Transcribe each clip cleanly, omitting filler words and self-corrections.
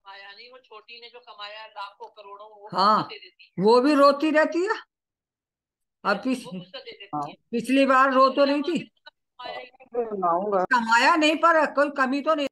माया नहीं, वो छोटी ने जो कमाया लाखों करोड़ों, वो हाँ, गुस्सा दे देती है। वो भी रोती रहती है। अब फिर वो गुस्सा दे देती हाँ, है। पिछली बार रो जितने तो ज्यादा नहीं थी। मांगे उतना माया ही नहीं। लाऊंगा। कमाया नहीं पर कोई कमी तो नहीं।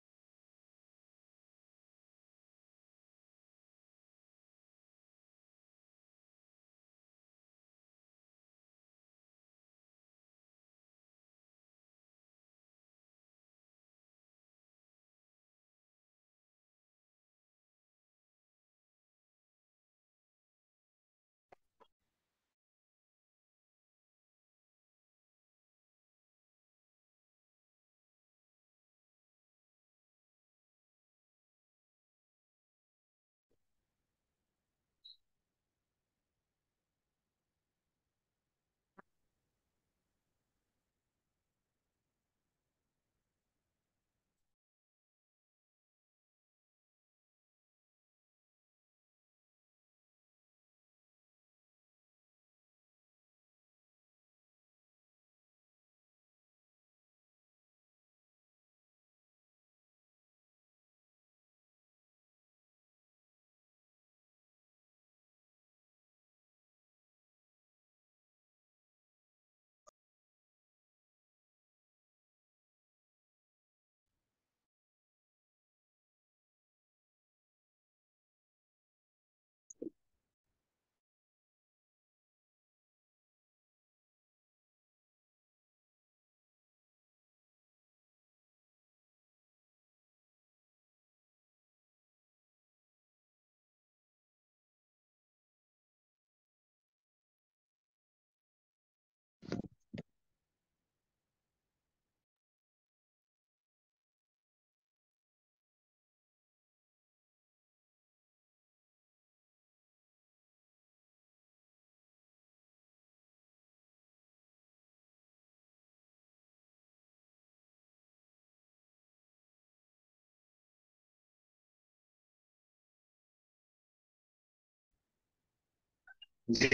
जी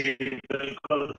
बिल्कुल।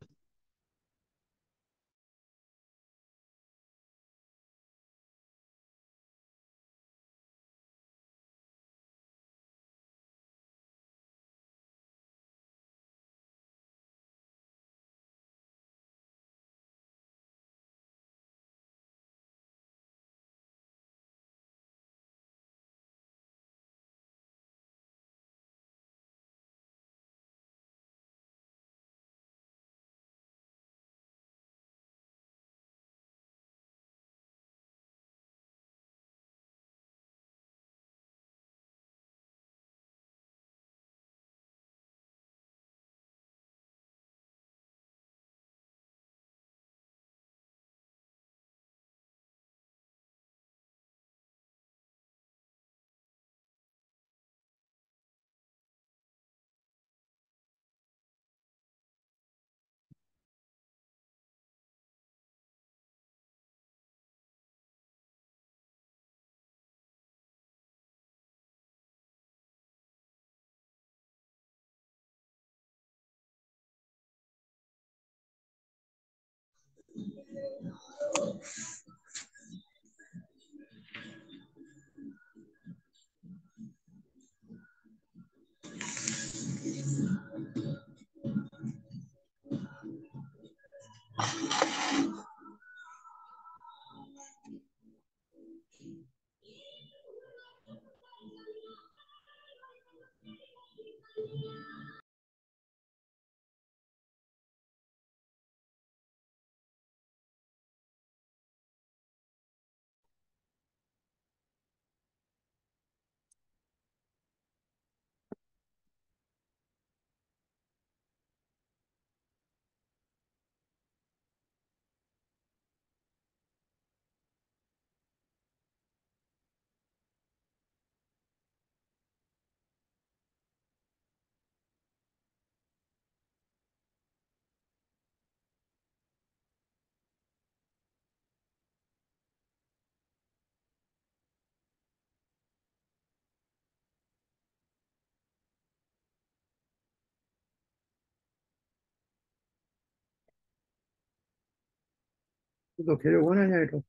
तो फिर वो ना जाए तो।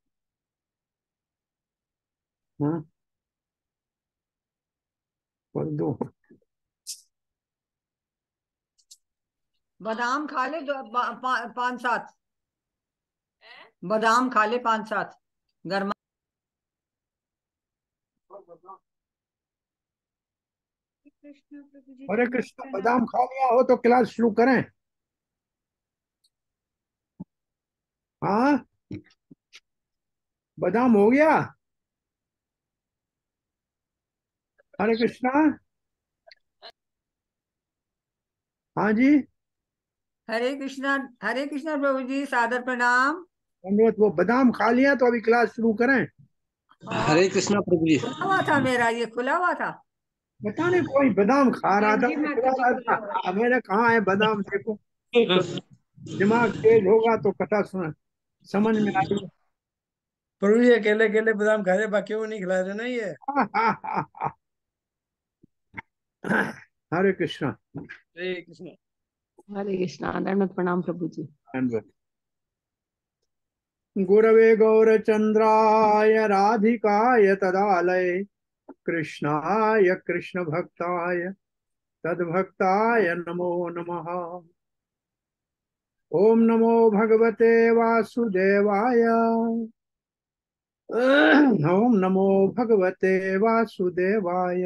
हाँ। बोल दो। बादाम खा ले दो, 5-7 हैं? बादाम खा ले, 5-7 गर्मा। कृष्ण प्रभु जी, हरे दंडवत कृष्ण, प्रणाम। बादाम खा लिया हो तो क्लास शुरू करें। हाँ, बादाम हो गया। हरे कृष्णा। हाँ जी, हरे कृष्णा प्रभु जी, सादर प्रणाम। धन्यवाद। वो बादाम खा लिया तो अभी क्लास शुरू करें। हरे कृष्णा प्रभु जी। खुला हुआ था मेरा, ये खुला हुआ था। पता नहीं कोई बादाम खा रहा था, जी मैं माता जी, खा खुला रहा हुआ था। मैंने कहा है बादाम, देखो तो दिमाग तेज होगा तो कथा सुन समझ में आएगी। प्रभु जी अकेले अकेले बादाम खा रहे, बाकी को नहीं खिला रहे ना ये। हरे कृष्णा। हरे कृष्णा। हरे कृष्णा, दंडवत प्रणाम प्रभु जी। धन्यवाद। गुरवे गौरचंद्राय राधिकाय तदालय कृष्णाय कृष्ण भक्ताय तद्भक्ताय नमो नमः। ओम नमो भगवते वासुदेवाय। ओम नमो भगवते वासुदेवाय।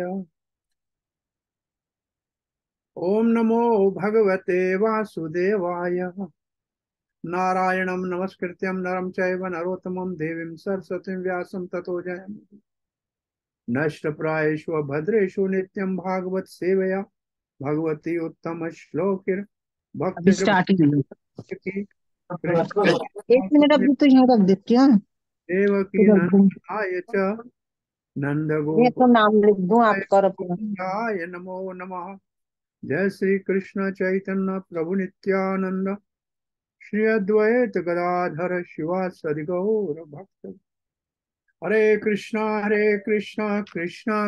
ओम नमो भगवते वासुदेवाय। नारायणं नमस्कृत्यं नरं चैव नरोत्तमं देवीं सरस्वतीं व्यासं ततो जयम्। नष्टप्रायेषु भद्रेषु नित्यं भागवत सेवया भगवती उत्तम श्लोकिर अभी भक्तिर स्टार्टिंग है। की एक मिनट अभी तो यहाँ रख देती हूँ। देवकी तो रख दूँ। नंदनाय च नंद मैं तो नाम लिख दूँ, आप कर अपना। गोपाय नमो नमः। जय श्री कृष्ण चैतन्य प्रभु नित्यानंद श्री अद्वैत गदाधर शिवासदि गौर भक्त। हरे कृष्णा कृष्णा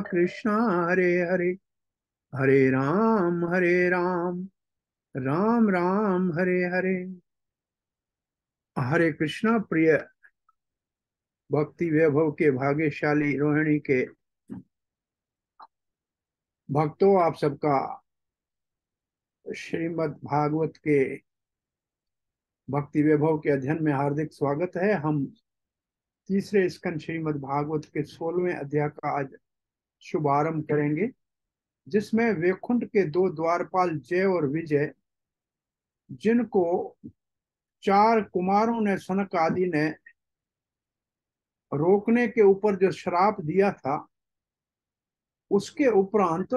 कृष्णा हरे हरे, हरे राम राम राम हरे हरे। हरे कृष्णा। प्रिय भक्ति वैभव के भाग्यशाली रोहिणी के भक्तों, आप सबका श्रीमद् भागवत के भक्ति वैभव के अध्ययन में हार्दिक स्वागत है। हम तीसरे स्कंद श्रीमद् भागवत के 16वें अध्याय का आज शुभारंभ करेंगे, जिसमें वैकुंठ के दो द्वारपाल जय और विजय, जिनको 4 कुमारों ने, सनक आदि ने रोकने के ऊपर जो श्राप दिया था, उसके उपरांत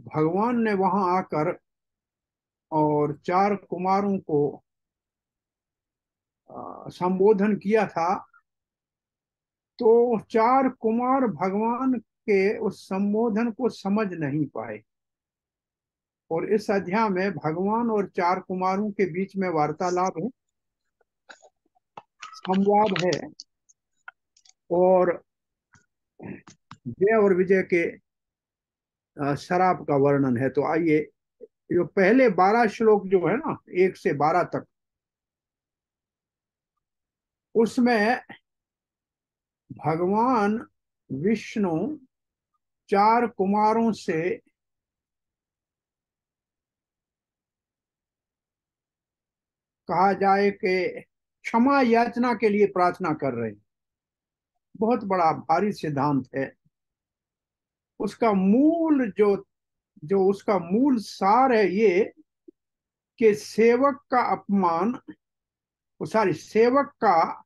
भगवान ने वहां आकर और 4 कुमारों को संबोधन किया था। तो 4 कुमार भगवान के उस संबोधन को समझ नहीं पाए, और इस अध्याय में भगवान और 4 कुमारों के बीच में वार्तालाप है, संवाद है, और जय और विजय के शराब का वर्णन है। तो आइए, जो पहले 12 श्लोक जो है ना, 1 से 12 तक, उसमें भगवान विष्णु 4 कुमारों से कहा जाए कि क्षमा याचना के लिए प्रार्थना कर रहे हैं। बहुत बड़ा भारी सिद्धांत है। उसका मूल जो जो उसका मूल सार है ये कि सेवक का अपमान, सेवक का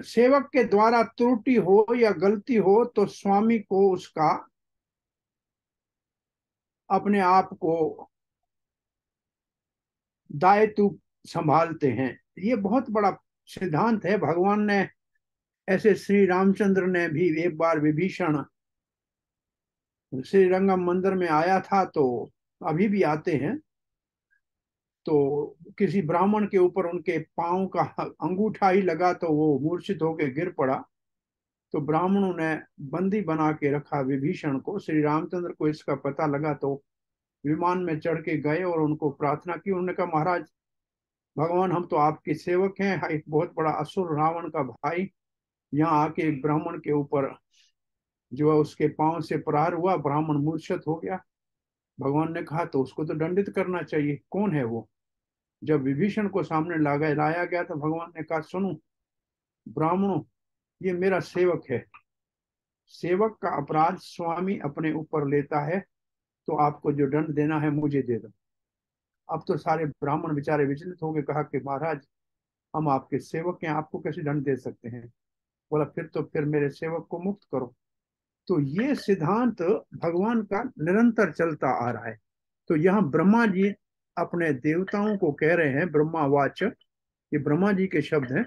सेवक के द्वारा त्रुटि हो या गलती हो तो स्वामी को उसका अपने आप को दायित्व संभालते हैं। ये बहुत बड़ा सिद्धांत है। भगवान ने ऐसे, श्री रामचंद्र ने भी एक बार विभीषण श्री रंगम मंदिर में आया था, तो अभी भी आते हैं, तो किसी ब्राह्मण के ऊपर उनके पांव का अंगूठा ही लगा तो वो मूर्छित होकर गिर पड़ा। तो ब्राह्मणों ने बंदी बना के रखा विभीषण को। श्री रामचंद्र को इसका पता लगा तो विमान में चढ़ के गए और उनको प्रार्थना की। उन्होंने कहा, महाराज भगवान, हम तो आपके सेवक हैं, एक बहुत बड़ा असुर रावण का भाई यहाँ आके एक ब्राह्मण के ऊपर जो उसके पांव से प्रहार हुआ, ब्राह्मण मूर्छित हो गया। भगवान ने कहा तो उसको तो दंडित करना चाहिए, कौन है वो? जब विभीषण को सामने लाया गया तो भगवान ने कहा, सुनो ब्राह्मणों, ये मेरा सेवक है। सेवक का अपराध स्वामी अपने ऊपर लेता है, तो आपको जो दंड देना है मुझे दे दो। अब तो सारे ब्राह्मण बेचारे विचलित हो गए, कहा कि महाराज हम आपके सेवक हैं, आपको कैसे दंड दे सकते हैं? बोला फिर मेरे सेवक को मुक्त करो। तो ये सिद्धांत भगवान का निरंतर चलता आ रहा है। तो यहाँ ब्रह्मा जी अपने देवताओं को कह रहे हैं, ब्रह्मावाच, ये ब्रह्मा जी के शब्द हैं।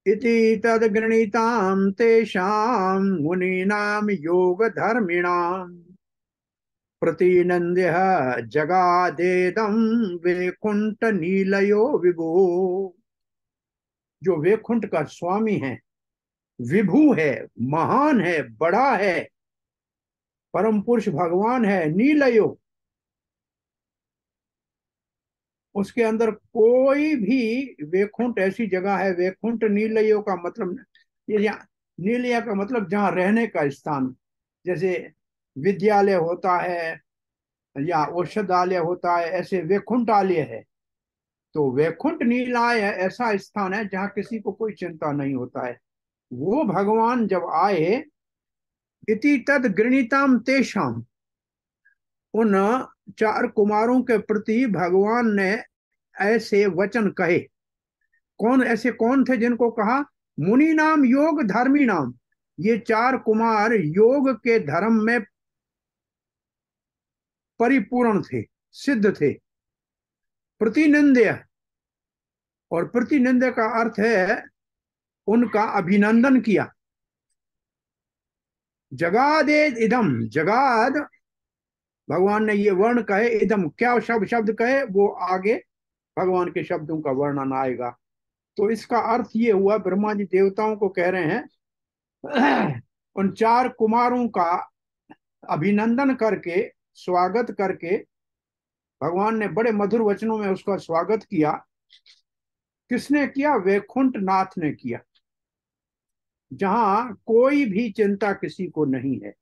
इति तद्गृणीतां तेषां मुनीनां योग धर्मिणां प्रतिनंद्य जगादेदं वैकुंठ नीलयो विभो। जो वैकुंठ का स्वामी है, विभु है, महान है, बड़ा है, परम पुरुष भगवान है, नीलयो, उसके अंदर कोई भी वैकुंठ ऐसी जगह है। वैकुंठ नीलयो का मतलब, ये नीलया का मतलब जहाँ रहने का स्थान, जैसे विद्यालय होता है या औषधालय होता है, ऐसे वैकुंठालय है। तो वैकुंठ नीलाय ऐसा स्थान है जहाँ किसी को कोई चिंता नहीं होता है। वो भगवान जब आए, इति तद गृणीताम तेषाम, उन चार कुमारों के प्रति भगवान ने ऐसे वचन कहे। कौन ऐसे कौन थे जिनको कहा? मुनि नाम योग धर्मी नाम। ये चार कुमार योग के धर्म में परिपूर्ण थे, सिद्ध थे। प्रतिनिंद्य, और प्रतिनिंद्य का अर्थ है उनका अभिनंदन किया। जगादे इदम, जगाद, भगवान ने ये वर्ण कहे, इदम क्या शब्द कहे वो आगे भगवान के शब्दों का वर्णन आएगा। तो इसका अर्थ ये हुआ, ब्रह्मा जी देवताओं को कह रहे हैं उन चार कुमारों का अभिनंदन करके, स्वागत करके, भगवान ने बड़े मधुर वचनों में उसका स्वागत किया। किसने किया? वैकुंठ नाथ ने किया, जहां कोई भी चिंता किसी को नहीं है।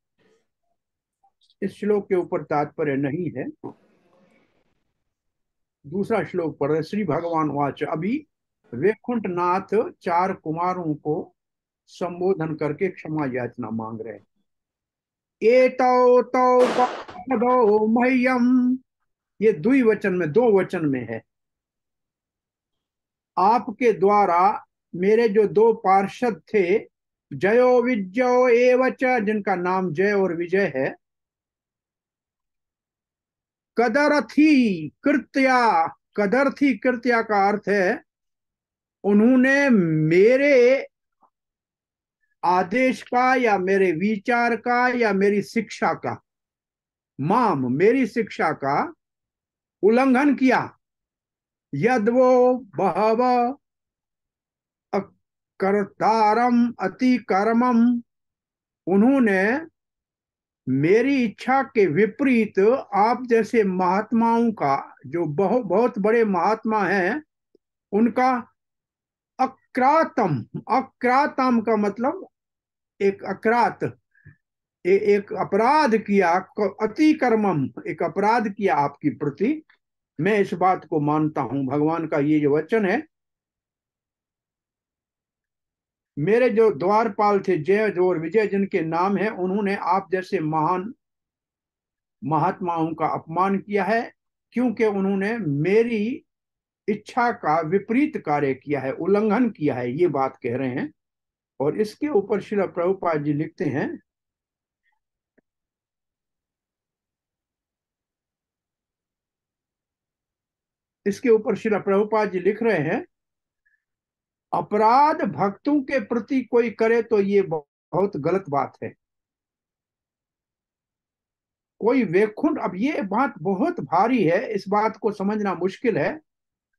इस श्लोक के ऊपर तात्पर्य नहीं है। दूसरा श्लोक पढ़ रहे, श्री भगवान वाच। अभी वैकुंठ नाथ चार कुमारों को संबोधन करके क्षमा याचना मांग रहे हैं। एतौ तौ पादौ मह्यम, ये द्विवचन में, दो वचन में है। आपके द्वारा मेरे जो दो पार्षद थे, जयो विजयो एवच, जिनका नाम जय और विजय है, कदरथी कृत्या, कदरथी कृत्या का अर्थ है उन्होंने मेरे आदेश का या मेरे विचार का या मेरी शिक्षा का, माम मेरी शिक्षा का उल्लंघन किया। यद वो बहव कर्तारम अति कर्मम, उन्होंने मेरी इच्छा के विपरीत आप जैसे महात्माओं का, जो बहुत बड़े महात्मा हैं, उनका अक्रातम, अक्रातम का मतलब एक अक्रात, एक अपराध किया, अति कर्मम, एक अपराध किया आपकी प्रति। मैं इस बात को मानता हूं। भगवान का ये जो वचन है, मेरे जो द्वारपाल थे जय और विजय जिनके नाम है, उन्होंने आप जैसे महान महात्माओं का अपमान किया है, क्योंकि उन्होंने मेरी इच्छा का विपरीत कार्य किया है, उल्लंघन किया है, ये बात कह रहे हैं। और इसके ऊपर श्रील प्रभुपाद जी लिखते हैं, इसके ऊपर श्रील प्रभुपाद जी लिख रहे हैं, अपराध भक्तों के प्रति कोई करे तो ये बहुत गलत बात है। कोई वैकुंठ, अब ये बात बहुत भारी है, इस बात को समझना मुश्किल है।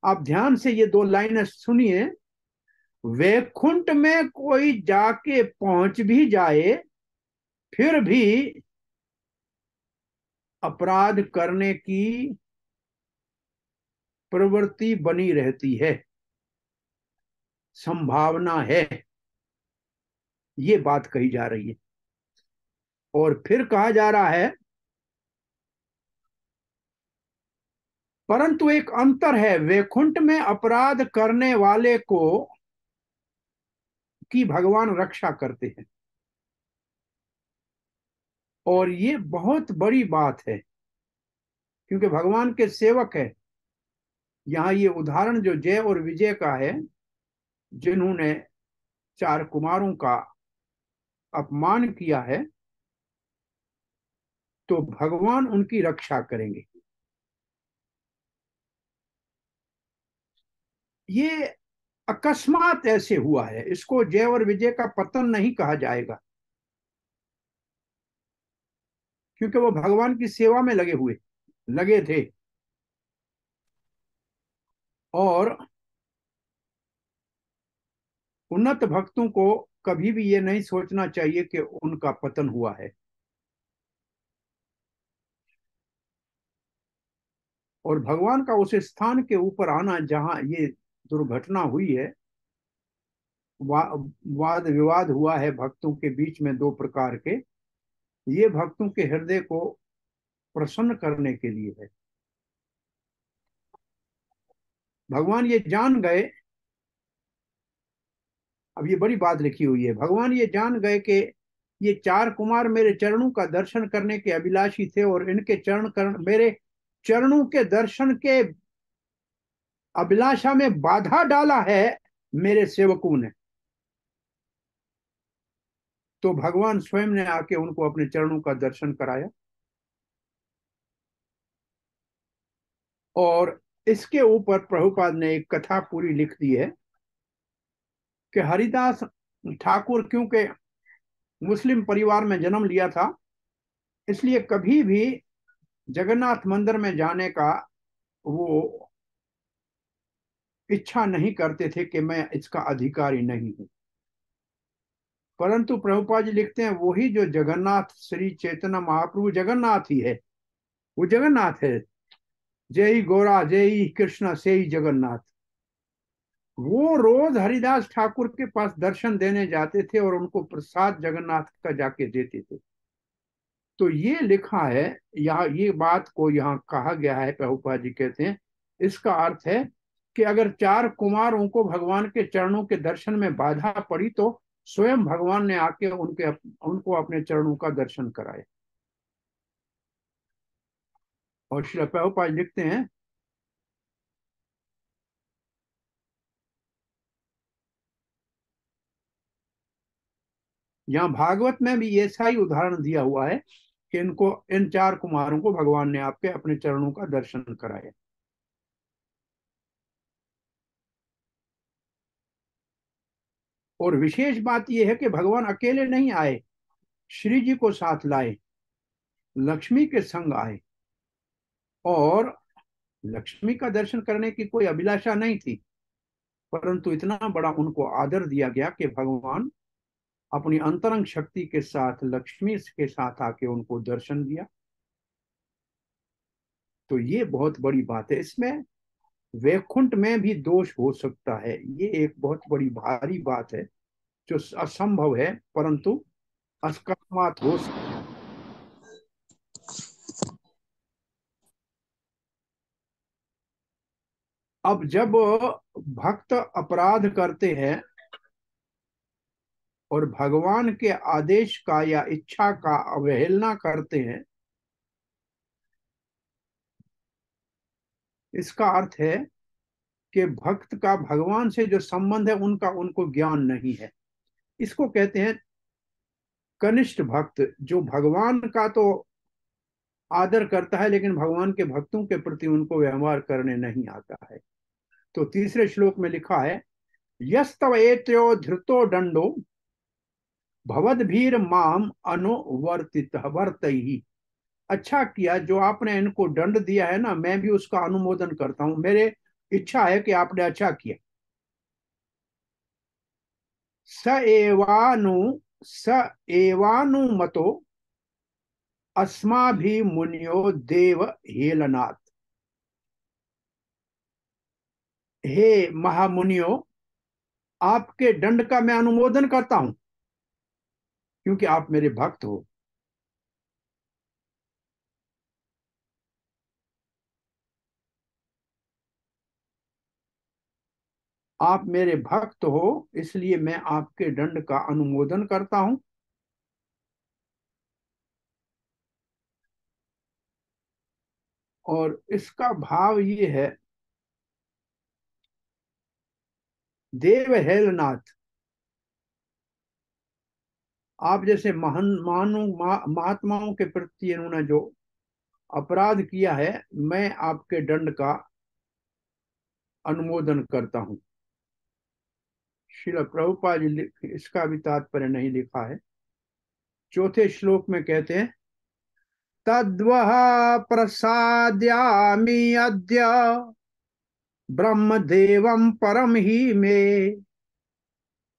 आप ध्यान से ये दो लाइनें सुनिए। वैकुंठ में कोई जाके पहुंच भी जाए, फिर भी अपराध करने की प्रवृत्ति बनी रहती है, संभावना है। ये बात कही जा रही है। और फिर कहा जा रहा है, परंतु एक अंतर है, वैकुंठ में अपराध करने वाले को की भगवान रक्षा करते हैं। और ये बहुत बड़ी बात है, क्योंकि भगवान के सेवक है। यहां ये उदाहरण जो जय और विजय का है, जिन्होंने 4 कुमारों का अपमान किया है, तो भगवान उनकी रक्षा करेंगे। ये अकस्मात ऐसे हुआ है, इसको जय और विजय का पतन नहीं कहा जाएगा, क्योंकि वो भगवान की सेवा में लगे थे। और उन्नत भक्तों को कभी भी ये नहीं सोचना चाहिए कि उनका पतन हुआ है। और भगवान का उस स्थान के ऊपर आना जहां ये दुर्घटना हुई है, वाद विवाद हुआ है भक्तों के बीच में 2 प्रकार के, ये भक्तों के हृदय को प्रसन्न करने के लिए है। भगवान ये जान गए, अब ये बड़ी बात लिखी हुई है, भगवान ये जान गए कि ये 4 कुमार मेरे चरणों का दर्शन करने के अभिलाषी थे, और इनके मेरे चरणों के दर्शन के अभिलाषा में बाधा डाला है मेरे सेवकों ने। तो भगवान स्वयं ने आके उनको अपने चरणों का दर्शन कराया। और इसके ऊपर प्रभुपाद ने एक कथा पूरी लिख दी है कि हरिदास ठाकुर क्योंकि मुस्लिम परिवार में जन्म लिया था, इसलिए कभी भी जगन्नाथ मंदिर में जाने का वो इच्छा नहीं करते थे कि मैं इसका अधिकारी नहीं हूं। परंतु प्रभुपाद जी लिखते हैं, वही जो जगन्नाथ श्री चैतन्य महाप्रभु जगन्नाथ ही है, वो जगन्नाथ है। जय ही गौरा जय ही कृष्ण से ही जगन्नाथ। वो रोज हरिदास ठाकुर के पास दर्शन देने जाते थे और उनको प्रसाद जगन्नाथ का जाके देते थे। तो ये लिखा है यहाँ, ये बात को यहाँ कहा गया है, प्रभुपाद जी कहते हैं इसका अर्थ है कि अगर 4 कुमारों को भगवान के चरणों के दर्शन में बाधा पड़ी, तो स्वयं भगवान ने आके उनको अपने चरणों का दर्शन कराया। और श्री प्रभुपाद लिखते हैं, यहाँ भागवत में भी ऐसा ही उदाहरण दिया हुआ है कि इन 4 कुमारों को भगवान ने आपके अपने चरणों का दर्शन कराया। और विशेष बात यह है कि भगवान अकेले नहीं आए, श्री जी को साथ लाए, लक्ष्मी के संग आए। और लक्ष्मी का दर्शन करने की कोई अभिलाषा नहीं थी, परंतु इतना बड़ा उनको आदर दिया गया कि भगवान अपनी अंतरंग शक्ति के साथ लक्ष्मी के साथ आके उनको दर्शन दिया। तो ये बहुत बड़ी बात है। इसमें वैकुंठ में भी दोष हो सकता है, ये एक बहुत बड़ी भारी बात है जो असंभव है, परंतु अकस्मात हो सकता है। अब जब भक्त अपराध करते हैं और भगवान के आदेश का या इच्छा का अवहेलना करते हैं, इसका अर्थ है कि भक्त का भगवान से जो संबंध है उनको ज्ञान नहीं है। इसको कहते हैं कनिष्ठ भक्त, जो भगवान का तो आदर करता है लेकिन भगवान के भक्तों के प्रति उनको व्यवहार करने नहीं आता है। तो तीसरे श्लोक में लिखा है, यस्तव एत्यो धृतो दंडो भवद्भीर माम अनुवर्तित वर्तई। अच्छा किया जो आपने इनको दंड दिया है ना, मैं भी उसका अनुमोदन करता हूं, मेरे इच्छा है कि आपने अच्छा किया। स एवानुमतो अस्माभि मुनियो देव हेलनाथ। हे महामुनियो, आपके दंड का मैं अनुमोदन करता हूं, क्योंकि आप मेरे भक्त हो। आप मेरे भक्त हो, इसलिए मैं आपके दंड का अनुमोदन करता हूं। और इसका भाव ये है, देव हेलनाथ, आप जैसे महात्माओं के प्रति इन्होंने जो अपराध किया है, मैं आपके दंड का अनुमोदन करता हूं। श्रील प्रभुपाद जी इसका भी तात्पर्य नहीं लिखा है। चौथे श्लोक में कहते हैं, तद्वः प्रसाद्यामि अद्य ब्रह्मदेवं परम ही मे,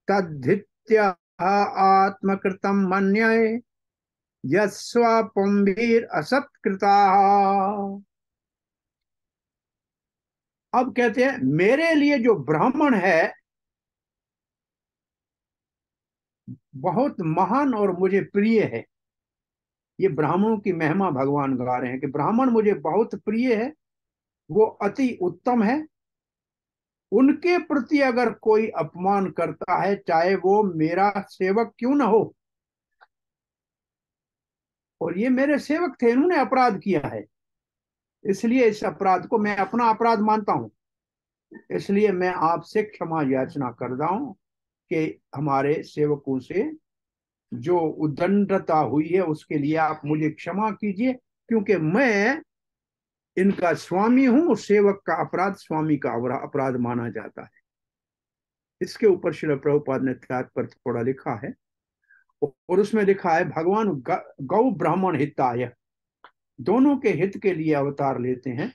तद्धित्य आत्मकृतं मन्ये यस्वापुंभीर असत्कृता। अब कहते हैं, मेरे लिए जो ब्राह्मण है बहुत महान और मुझे प्रिय है। ये ब्राह्मणों की महिमा भगवान गा रहे हैं कि ब्राह्मण मुझे बहुत प्रिय है, वो अति उत्तम है। उनके प्रति अगर कोई अपमान करता है, चाहे वो मेरा सेवक क्यों ना हो, और ये मेरे सेवक थे, इन्होंने अपराध किया है, इसलिए इस अपराध को मैं अपना अपराध मानता हूं। इसलिए मैं आपसे क्षमा याचना कर रहा हूं कि हमारे सेवकों से जो उद्दंडता हुई है उसके लिए आप मुझे क्षमा कीजिए, क्योंकि मैं इनका स्वामी हूं। सेवक का अपराध स्वामी का अपराध माना जाता है। इसके ऊपर श्रील प्रभुपाद ने तात्पर्य थोड़ा लिखा है, और उसमें लिखा है, भगवान गौ ब्राह्मण हिताय, दोनों के हित के लिए अवतार लेते हैं,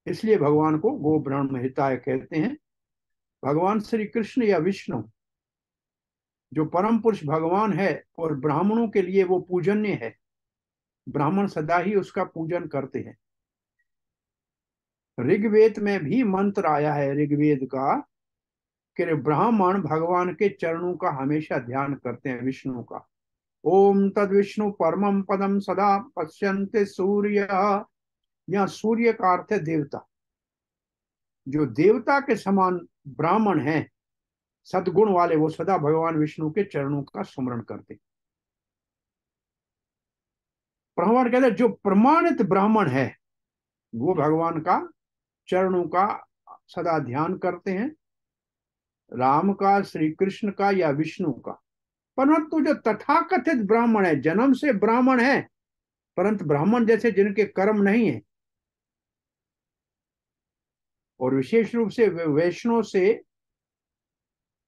इसलिए भगवान को गौ ब्राह्मण हिताय कहते हैं। भगवान श्री कृष्ण या विष्णु जो परम पुरुष भगवान है, और ब्राह्मणों के लिए वो पूजनीय है, ब्राह्मण सदा ही उसका पूजन करते हैं। ऋग्वेद में भी मंत्र आया है, ऋग्वेद का, कि ब्राह्मण भगवान के चरणों का हमेशा ध्यान करते हैं, विष्णु का। ओम तद विष्णु परमम पदम सदा पश्यन्ते सूर्य, या सूर्य का अर्थ है देवता। जो देवता के समान ब्राह्मण हैं, सद्गुण वाले, वो सदा भगवान विष्णु के चरणों का स्मरण करते। ब्राह्मण कहते हैं जो प्रमाणित ब्राह्मण है वो भगवान का चरणों का सदा ध्यान करते हैं, राम का, श्री कृष्ण का या विष्णु का। परंतु जो तथाकथित ब्राह्मण है, जन्म से ब्राह्मण है, परंतु ब्राह्मण जैसे जिनके कर्म नहीं है, और विशेष रूप से वैष्णव से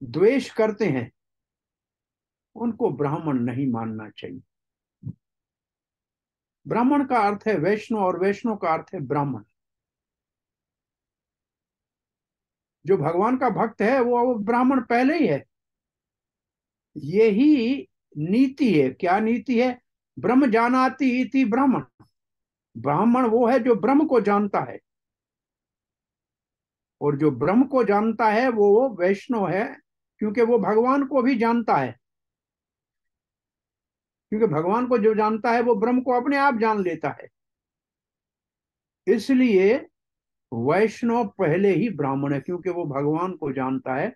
द्वेष करते हैं, उनको ब्राह्मण नहीं मानना चाहिए। ब्राह्मण का अर्थ है वैष्णव, और वैष्णव का अर्थ है ब्राह्मण। जो भगवान का भक्त है वो ब्राह्मण पहले ही है। यही नीति है। क्या नीति है? ब्रह्म जानाति इति ब्राह्मण। ब्राह्मण वो है जो ब्रह्म को जानता है, और जो ब्रह्म को जानता है वो वैष्णव है, क्योंकि वो भगवान को भी जानता है। क्योंकि भगवान को जो जानता है वो ब्रह्म को अपने आप जान लेता है। इसलिए वैष्णव पहले ही ब्राह्मण है, क्योंकि वो भगवान को जानता है,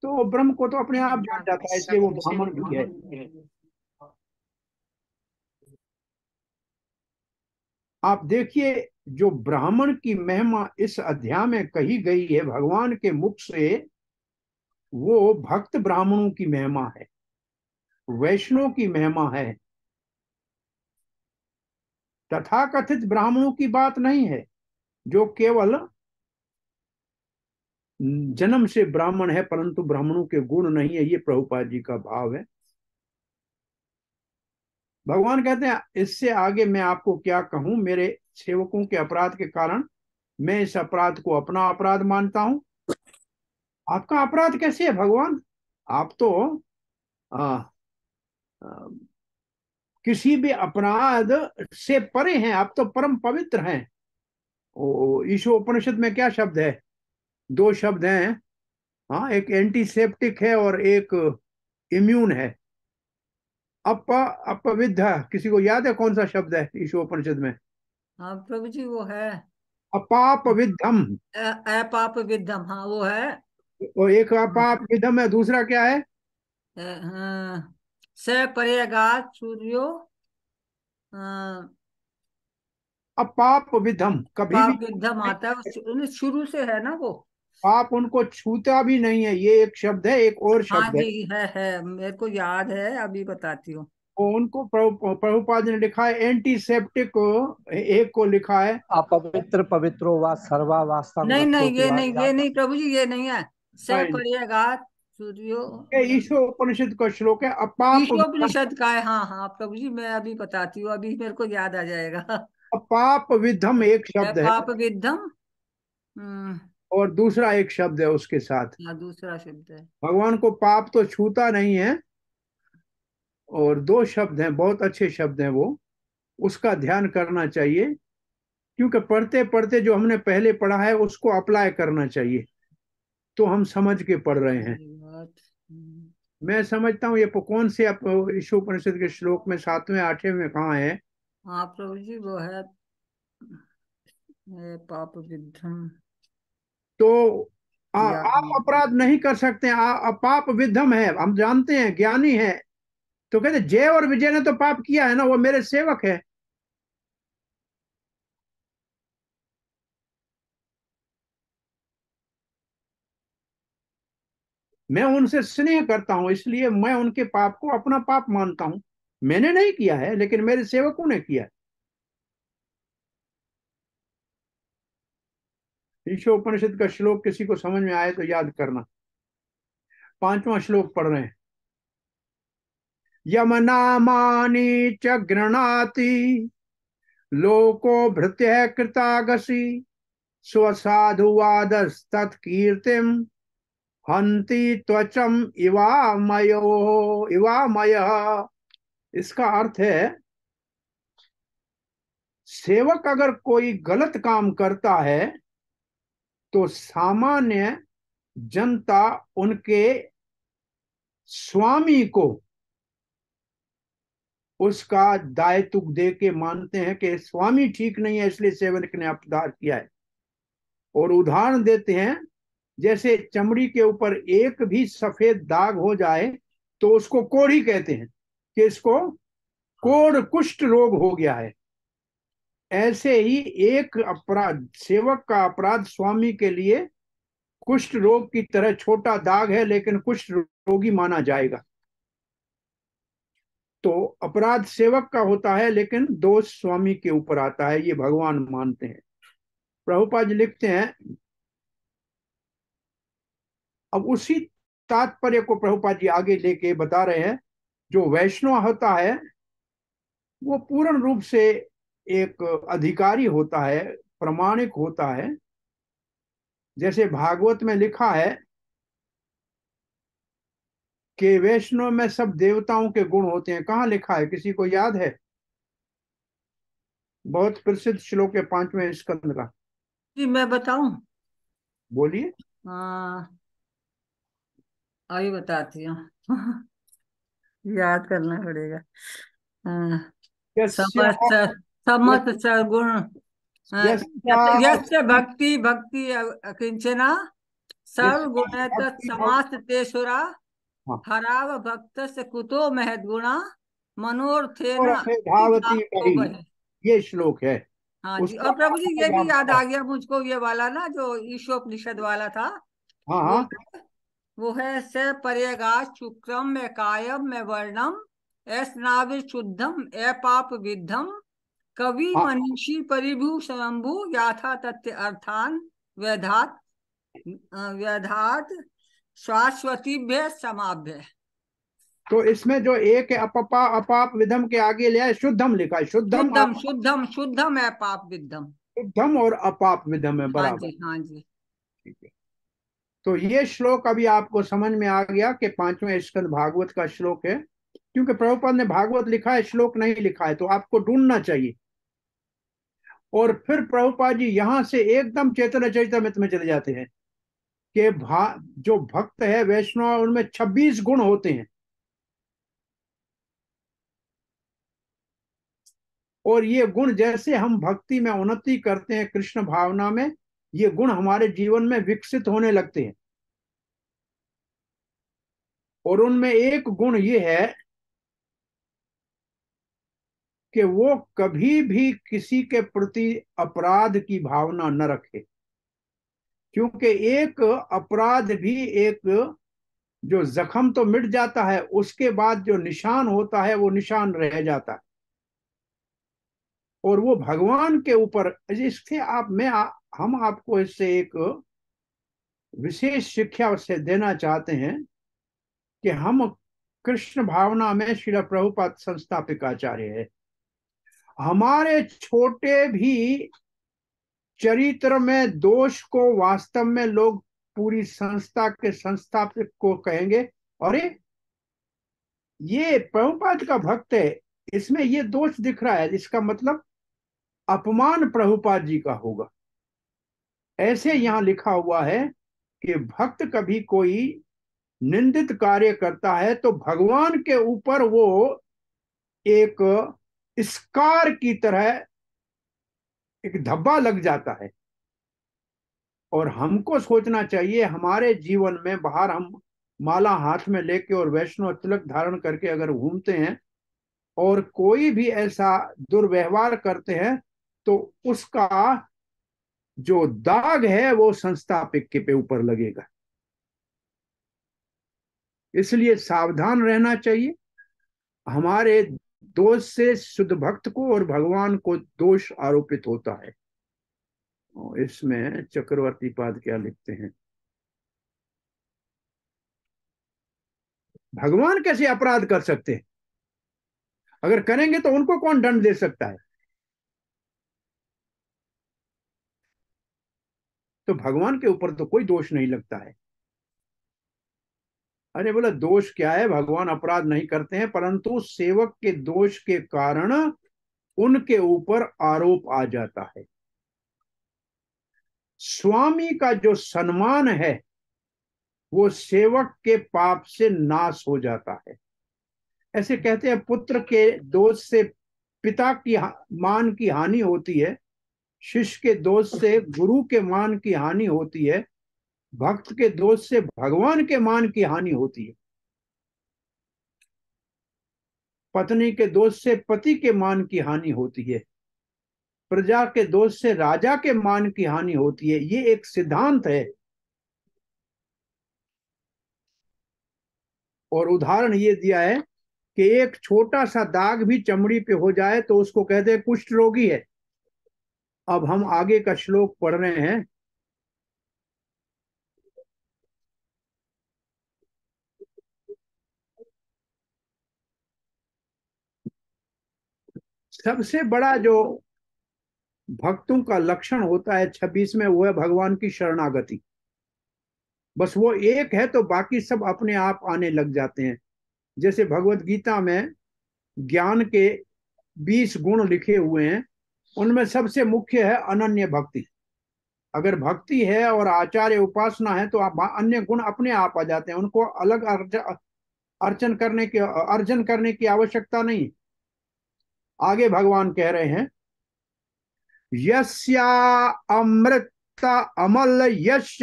तो वो ब्रह्म को तो अपने आप जान जाता है, इसलिए वो ब्राह्मण भी है। आप देखिए, जो ब्राह्मण की महिमा इस अध्याय में कही गई है भगवान के मुख से, वो भक्त ब्राह्मणों की महिमा है, वैष्णव की महिमा है। तथाकथित ब्राह्मणों की बात नहीं है, जो केवल जन्म से ब्राह्मण है परंतु ब्राह्मणों के गुण नहीं है। ये प्रभुपाद जी का भाव है। भगवान कहते हैं, इससे आगे मैं आपको क्या कहूं, मेरे सेवकों के अपराध के कारण मैं इस अपराध को अपना अपराध मानता हूं। आपका अपराध कैसे है भगवान? आप तो आ, आ, किसी भी अपराध से परे हैं, आप तो परम पवित्र हैं। ईशो उपनिषद में क्या शब्द है? दो शब्द हैं, हाँ, एक एंटीसेप्टिक है और एक इम्यून है। अपविद्ध, किसी को याद है कौन सा शब्द है ईशोपनिषद में? हाँ प्रभु जी वो है अपाप विद्धम। अपाप विद्धम, हाँ वो है। और एक अपाप विद्धम है, दूसरा क्या है? हाँ, स पर्यगात सूर्यो अपाप विद्धम, कभी भी पाप विद्धम आता है शुरू से है ना वो। पाप उनको छूता भी नहीं है। ये एक शब्द है, एक और हाँ शब्द है। जी है मेरे को याद है, अभी बताती हूँ। वो उनको प्रभुपाद ने लिखा है एंटीसेप्टिक, एक को लिखा है अपवित्र पवित्रो वा सर्वा वास्तव नहीं नहीं वस्तु ये वा नहीं, ये नहीं प्रभु जी, ये नहीं है। स नहीं, पर्यगात सूर्यो ये ईशोपनिषद का श्लोक है। अपाप विद्धम, ईशोपनिषद का है। हाँ हाँ प्रभु जी, मैं अभी बताती हूँ, अभी मेरे को याद आ जाएगा। अपाप विद्धम एक शब्द है, पाप विद्धम। हम्म। और दूसरा एक शब्द है उसके साथ। हाँ दूसरा शब्द है। भगवान को पाप तो छूता नहीं है। और दो शब्द हैं, बहुत अच्छे शब्द हैं वो, उसका ध्यान करना चाहिए, क्योंकि पढ़ते पढ़ते जो हमने पहले पढ़ा है उसको अप्लाई करना चाहिए, तो हम समझ के पढ़ रहे हैं। मैं समझता हूँ ये कौन से ईशोपनिषद के श्लोक में, 7वें 8वें में कहाँ है? हाँ प्रभु जी वो है पाप विद्धम। तो याद आप नहीं। अपराध नहीं कर सकते, पाप विद्धम है, हम जानते हैं, ज्ञानी है। तो कहते जय और विजय ने तो पाप किया है ना, वो मेरे सेवक है। मैं उनसे स्नेह करता हूं, इसलिए मैं उनके पाप को अपना पाप मानता हूं। मैंने नहीं किया है, लेकिन मेरे सेवकों ने किया है। ईशोपनिषद का श्लोक किसी को समझ में आए तो याद करना। 5वां श्लोक पढ़ रहे हैं। यमनामानि च गृह्णाति लोको भृत्य कृतागसी स्वसाधुवादस्तत्कीर्तिम हंति त्वचम इवामय। इसका अर्थ है, सेवक अगर कोई गलत काम करता है तो सामान्य जनता उनके स्वामी को उसका दायित्व दे के मानते हैं कि स्वामी ठीक नहीं है, इसलिए सेवक ने अपराध किया है। और उदाहरण देते हैं, जैसे चमड़ी के ऊपर एक भी सफेद दाग हो जाए तो उसको कोढ़ी कहते हैं, कि इसको कोढ़ कुष्ठ रोग हो गया है। ऐसे ही एक अपराध, सेवक का अपराध स्वामी के लिए कुष्ठ रोग की तरह छोटा दाग है, लेकिन कुष्ठ रोगी माना जाएगा। तो अपराध सेवक का होता है, लेकिन दोष स्वामी के ऊपर आता है, ये भगवान मानते हैं। प्रभुपाद जी लिखते हैं, अब उसी तात्पर्य को प्रभुपाद जी आगे लेके बता रहे हैं। जो वैष्णव होता है वो पूर्ण रूप से एक अधिकारी होता है, प्रमाणिक होता है। जैसे भागवत में लिखा है कि वैष्णव में सब देवताओं के गुण होते हैं। कहाँ लिखा है, किसी को याद है? बहुत प्रसिद्ध श्लोक है 5वें स्कंद का। जी मैं बताऊं? बोलिए। हाँ अभी बताती हूँ। याद करना पड़ेगा। हाँ, यस्य समस्त समस्त सगुण। हाँ, यस्य यस्य भक्ति भक्ति अकिंचना सर्वगुण भक्ति समास्त तेषुरा हाँ, हराव भक्त से कुतो महद्गुणा मनोर्थेन और धावती भावो रही, बहे। ये श्लोक है। हाँ जी, उसका और प्रभु जी ये भी याद हाँ आ गया मुझको, ये वाला ना जो ईशोपनिषद वाला था। वो हाँ, वो है स पर्यगात शुक्रम में कायम में वर्णम स्नावि शुद्धम पाप विद्धम कवि हाँ, मनीषी परिभू स्वयंभू याथा तथ्य अर्थान व्यधात व्यधात शाश्वतीभ्य समाभ्य। तो इसमें जो एक है अपाप विधम के आगे लिया है शुद्धम, लिखा है शुद्धम शुद्धम शुद्धम शुद्धम है पाप विद्धम। शुद्धम और अपाप विधम है हाँ बराबर। जी हाँ जी। ठीक है, तो ये श्लोक अभी आपको समझ में आ गया कि 5वें स्कंद भागवत का श्लोक है। क्योंकि प्रभुपाद ने भागवत लिखा है, श्लोक नहीं लिखा है, तो आपको ढूंढना चाहिए। और फिर प्रभुपाद जी यहां से एकदम चैतन्य चरितमृत में चले जाते हैं कि जो भक्त है वैष्णव, उनमें 26 गुण होते हैं। और ये गुण जैसे हम भक्ति में उन्नति करते हैं, कृष्ण भावना में, ये गुण हमारे जीवन में विकसित होने लगते हैं। और उनमें एक गुण ये है कि वो कभी भी किसी के प्रति अपराध की भावना न रखे, क्योंकि एक अपराध भी एक जो जख्म तो मिट जाता है, उसके बाद जो निशान होता है वो निशान रह जाता है। और वो भगवान के ऊपर, इससे हम आपको इससे एक विशेष शिक्षा से देना चाहते हैं कि हम कृष्ण भावना में श्रील प्रभुपाद संस्थापक आचार्य है। हमारे छोटे भी चरित्र में दोष को वास्तव में लोग पूरी संस्था के संस्थापक को कहेंगे, अरे ये प्रभुपाद का भक्त है, इसमें ये दोष दिख रहा है, इसका मतलब अपमान प्रभुपाद जी का होगा। ऐसे यहां लिखा हुआ है कि भक्त कभी कोई निंदित कार्य करता है तो भगवान के ऊपर वो एक स्कार की तरह एक धब्बा लग जाता है। और हमको सोचना चाहिए, हमारे जीवन में बाहर हम माला हाथ में लेके और वैष्णव तिलक धारण करके अगर घूमते हैं और कोई भी ऐसा दुर्व्यवहार करते हैं तो उसका जो दाग है वो संस्थापक के पे ऊपर लगेगा। इसलिए सावधान रहना चाहिए। हमारे दोष से शुद्ध भक्त को और भगवान को दोष आरोपित होता है। और इसमें चक्रवर्ती पाद क्या लिखते हैं, भगवान कैसे अपराध कर सकते हैं? अगर करेंगे तो उनको कौन दंड दे सकता है? तो भगवान के ऊपर तो कोई दोष नहीं लगता है। अरे बोला दोष क्या है, भगवान अपराध नहीं करते हैं, परंतु सेवक के दोष के कारण उनके ऊपर आरोप आ जाता है। स्वामी का जो सम्मान है वो सेवक के पाप से नाश हो जाता है। ऐसे कहते हैं, पुत्र के दोष से पिता की मान की हानि होती है, शिष्य के दोष से गुरु के मान की हानि होती है, भक्त के दोष से भगवान के मान की हानि होती है, पत्नी के दोष से पति के मान की हानि होती है, प्रजा के दोष से राजा के मान की हानि होती है। ये एक सिद्धांत है। और उदाहरण ये दिया है कि एक छोटा सा दाग भी चमड़ी पे हो जाए तो उसको कहते हैं कुष्ठ रोगी है। अब हम आगे का श्लोक पढ़ रहे हैं। सबसे बड़ा जो भक्तों का लक्षण होता है 26 में, वो है भगवान की शरणागति। बस वो एक है तो बाकी सब अपने आप आने लग जाते हैं। जैसे भगवत गीता में ज्ञान के 20 गुण लिखे हुए हैं, उनमें सबसे मुख्य है अनन्य भक्ति। अगर भक्ति है और आचार्य उपासना है तो आप अन्य गुण अपने आप आ जाते हैं, उनको अलग अर्चन करने की आवश्यकता नहीं। आगे भगवान कह रहे हैं, यस्या अमृत अमल यश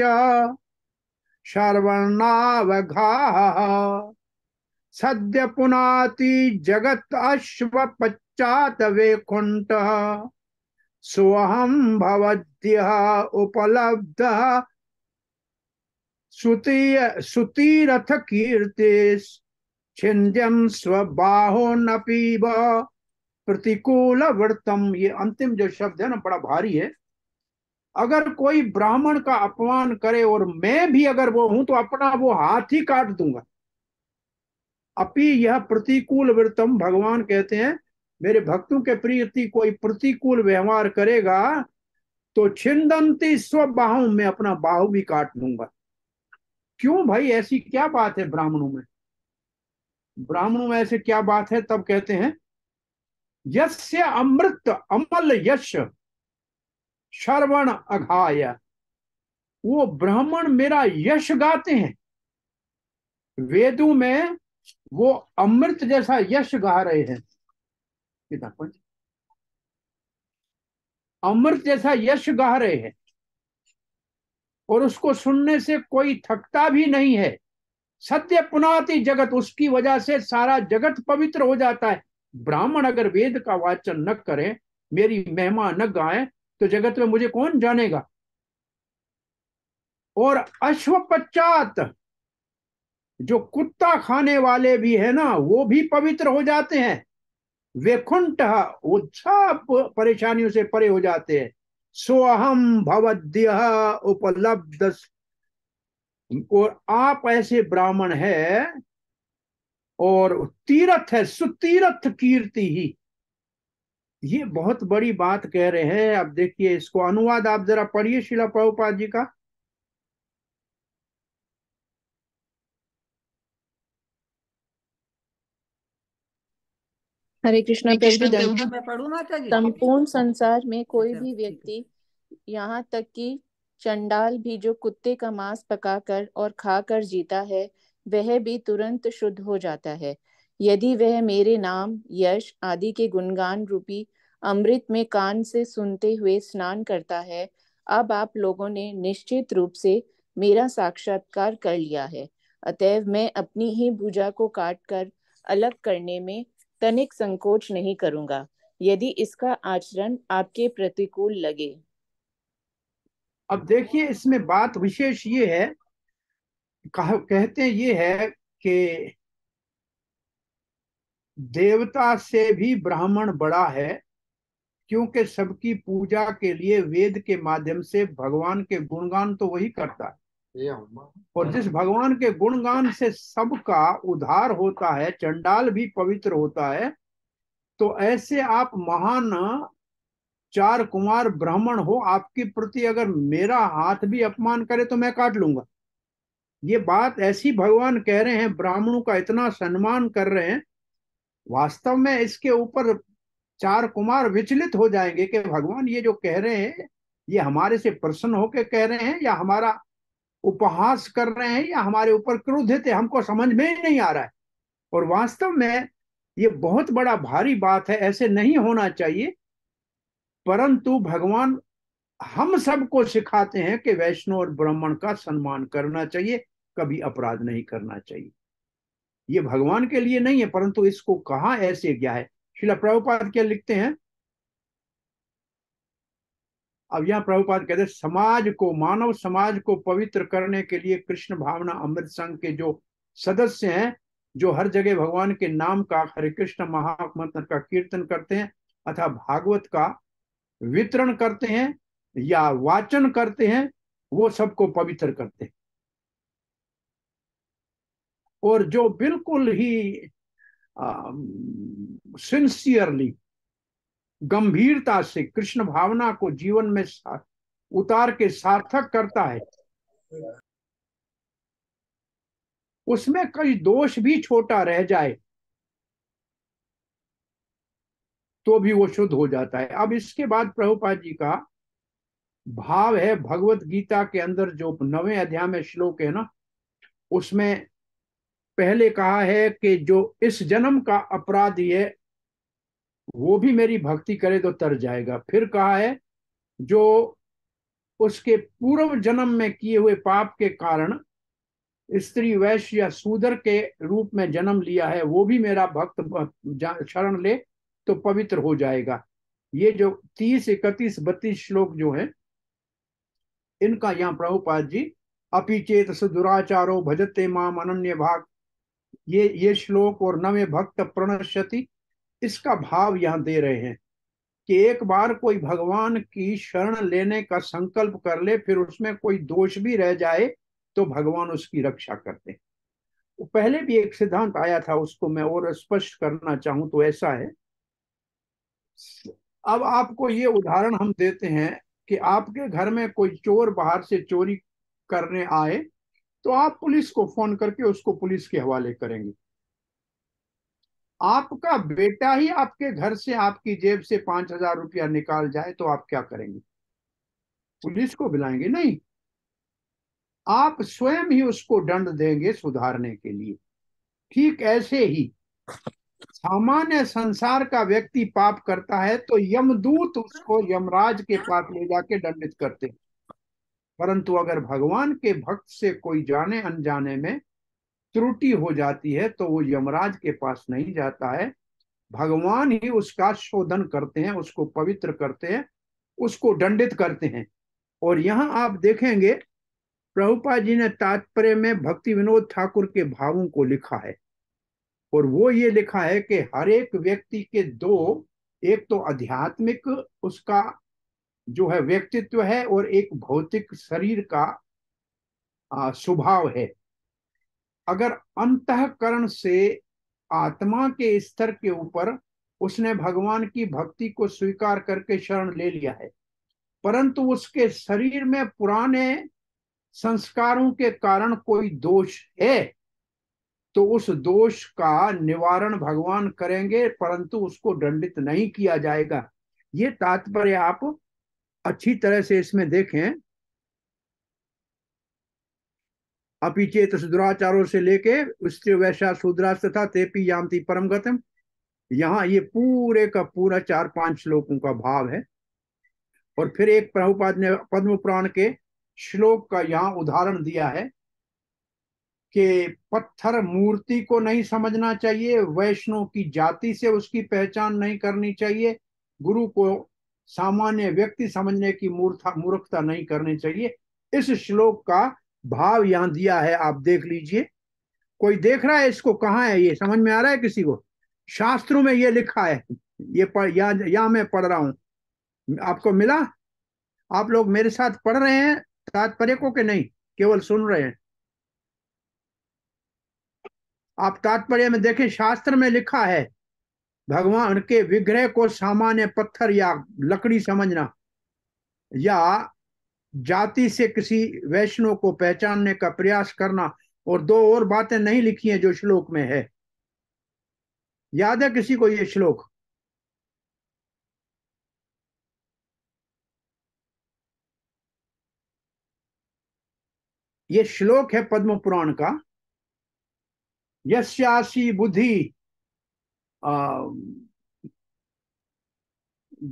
श्रवणावघा सद्य पुनाति जगत अश्व पश्चात वैकुंठ सोहम भवद्य उपलब्ध सुतीरथ कीर्ति छिंद्यम स्वबाहो न पीब प्रतिकूल व्रतम। ये अंतिम जो शब्द है ना, बड़ा भारी है। अगर कोई ब्राह्मण का अपमान करे और मैं भी अगर वो हूं तो अपना वो हाथ ही काट दूंगा। अपि यह प्रतिकूल व्रतम, भगवान कहते हैं मेरे भक्तों के प्रति कोई प्रतिकूल व्यवहार करेगा तो छिंदंती स्वबाहु, में अपना बाहु भी काट लूंगा। क्यों भाई, ऐसी क्या बात है ब्राह्मणों में? ब्राह्मणों में ऐसे क्या बात है? तब कहते हैं, यस्य अमृत अमल यश श्रवण अघाय, वो ब्राह्मण मेरा यश गाते हैं। वेदों में वो अमृत जैसा यश गा रहे हैं। अमृत जैसा यश गा रहे हैं और उसको सुनने से कोई थकता भी नहीं है। सत्य पुनाति जगत, उसकी वजह से सारा जगत पवित्र हो जाता है। ब्राह्मण अगर वेद का वाचन न करें, मेरी महिमा न गाएं, तो जगत में मुझे कौन जानेगा। और अश्व पश्चात जो कुत्ता खाने वाले भी है ना, वो भी पवित्र हो जाते हैं। वैकुंठ, वो सब परेशानियों से परे हो जाते हैं। सोहम भवद्य उपलब्ध, और आप ऐसे ब्राह्मण है, और तीर्थ है, सुतीर्थ कीर्ति ही। ये बहुत बड़ी बात कह रहे हैं। अब देखिए इसको अनुवाद आप जरा पढ़िए श्रीला प्रभुपाद जी का। हरे कृष्णा प्रभु जी प्रभु मैं पढ़ूं माता जी? संपूर्ण संसार में कोई अच्छा, भी ठीक है। व्यक्ति, यहाँ तक कि चंडाल भी जो कुत्ते का मांस पकाकर और खाकर जीता है, वह भी तुरंत शुद्ध हो जाता है, यदि वह मेरे नाम, यश आदि के गुणगान रूपी अमृत में कान से सुनते हुए स्नान करता है। अब आप लोगों ने निश्चित रूप से मेरा साक्षात्कार कर लिया है, अतएव मैं अपनी ही भुजा को काटकर अलग करने में तनिक संकोच नहीं करूंगा, यदि इसका आचरण आपके प्रतिकूल लगे। अब देखिए इसमें बात विशेष ये है, कहते ये है कि देवता से भी ब्राह्मण बड़ा है, क्योंकि सबकी पूजा के लिए वेद के माध्यम से भगवान के गुणगान तो वही करता है। और जिस भगवान के गुणगान से सबका उद्धार होता है, चंडाल भी पवित्र होता है, तो ऐसे आप महान चार कुमार ब्राह्मण हो, आपके प्रति अगर मेरा हाथ भी अपमान करे तो मैं काट लूंगा। ये बात ऐसी भगवान कह रहे हैं, ब्राह्मणों का इतना सम्मान कर रहे हैं। वास्तव में इसके ऊपर चार कुमार विचलित हो जाएंगे कि भगवान ये जो कह रहे हैं, ये हमारे से प्रसन्न होकर कह रहे हैं, या हमारा उपहास कर रहे हैं, या हमारे ऊपर क्रोधित है, हमको समझ में ही नहीं आ रहा है। और वास्तव में ये बहुत बड़ा भारी बात है, ऐसे नहीं होना चाहिए। परंतु भगवान हम सबको सिखाते हैं कि वैष्णव और ब्राह्मण का सम्मान करना चाहिए, कभी अपराध नहीं करना चाहिए। ये भगवान के लिए नहीं है, परंतु इसको कहा ऐसे गया है। श्रील प्रभुपाद क्या लिखते हैं, अब यहाँ प्रभुपाद कहते हैं, समाज को, मानव समाज को पवित्र करने के लिए कृष्ण भावना अमृत संघ के जो सदस्य हैं, जो हर जगह भगवान के नाम का, हरे कृष्ण महामंत्र का कीर्तन करते हैं, अथवा भागवत का वितरण करते हैं या वाचन करते हैं, वो सबको पवित्र करते हैं। और जो बिल्कुल ही सिंसियरली, गंभीरता से कृष्ण भावना को जीवन में उतार के सार्थक करता है, उसमें कई दोष भी छोटा रह जाए तो भी वो शुद्ध हो जाता है। अब इसके बाद प्रभुपाद जी का भाव है, भगवत गीता के अंदर जो 9वें अध्याय में श्लोक है ना, उसमें पहले कहा है कि जो इस जन्म का अपराधी है वो भी मेरी भक्ति करे तो तर जाएगा। फिर कहा है जो उसके पूर्व जन्म में किए हुए पाप के कारण स्त्री, वैश्य या शूद्र के रूप में जन्म लिया है, वो भी मेरा भक्त शरण ले तो पवित्र हो जाएगा। ये जो 30, 31, 32 श्लोक जो है, इनका यहाँ प्रभुपाद जी अपि चेत सुदुराचारो भजते माम अनन्य भाग, ये श्लोक और 9वें भक्त प्रणश्यति, इसका भाव यहाँ दे रहे हैं कि एक बार कोई भगवान की शरण लेने का संकल्प कर ले, फिर उसमें कोई दोष भी रह जाए तो भगवान उसकी रक्षा करते हैं। पहले भी एक सिद्धांत आया था, उसको मैं और स्पष्ट करना चाहूं तो ऐसा है। अब आपको ये उदाहरण हम देते हैं कि आपके घर में कोई चोर बाहर से चोरी करने आए, तो आप पुलिस को फोन करके उसको पुलिस के हवाले करेंगे। आपका बेटा ही आपके घर से, आपकी जेब से 5,000 रुपया निकाल जाए तो आप क्या करेंगे? पुलिस को बुलाएंगे? नहीं, आप स्वयं ही उसको दंड देंगे सुधारने के लिए। ठीक ऐसे ही सामान्य संसार का व्यक्ति पाप करता है तो यमदूत उसको यमराज के पास ले जाके दंडित करते हैं। परंतु अगर भगवान के भक्त से कोई जाने अनजाने में त्रुटि हो जाती है तो वो यमराज के पास नहीं जाता है, भगवान ही उसका शोधन करते हैं, उसको पवित्र करते हैं, उसको दंडित करते हैं। और यहाँ आप देखेंगे प्रभुपाद जी ने तात्पर्य में भक्ति विनोद ठाकुर के भावों को लिखा है, और वो ये लिखा है कि हर एक व्यक्ति के दो, एक तो आध्यात्मिक उसका जो है व्यक्तित्व है और एक भौतिक शरीर का स्वभाव है। अगर अंतःकरण से आत्मा के स्तर के ऊपर उसने भगवान की भक्ति को स्वीकार करके शरण ले लिया है, परंतु उसके शरीर में पुराने संस्कारों के कारण कोई दोष है, तो उस दोष का निवारण भगवान करेंगे, परंतु उसको दंडित नहीं किया जाएगा। ये तात्पर्य आप अच्छी तरह से इसमें देखें। अपि चेत दुराचारों से लेके स्त्री वैश्या शूद्रा तथा तेपी यान्ति परम गतिम, यहाँ ये पूरे का पूरा 4-5 श्लोकों का भाव है। और फिर एक प्रभुपाद ने पद्म पुराण के श्लोक का यहाँ उदाहरण दिया है कि पत्थर मूर्ति को नहीं समझना चाहिए, वैष्णव की जाति से उसकी पहचान नहीं करनी चाहिए, गुरु को सामान्य व्यक्ति समझने की मूर्खता नहीं करनी चाहिए। इस श्लोक का भाव यहाँ दिया है, आप देख लीजिए। कोई देख रहा है इसको? कहाँ है ये? समझ में आ रहा है किसी को? शास्त्रों में ये लिखा है, ये यहाँ मैं पढ़ रहा हूँ। आपको मिला? आप लोग मेरे साथ पढ़ रहे हैं तात्पर्य को कि नहीं, केवल सुन रहे हैं? आप तात्पर्य में देखें, शास्त्र में लिखा है भगवान के विग्रह को सामान्य पत्थर या लकड़ी समझना, या जाति से किसी वैष्णव को पहचानने का प्रयास करना, और दो और बातें नहीं लिखी हैं जो श्लोक में है। याद है किसी को ये श्लोक? ये श्लोक है पद्म पुराण का, यस्यासी बुद्धि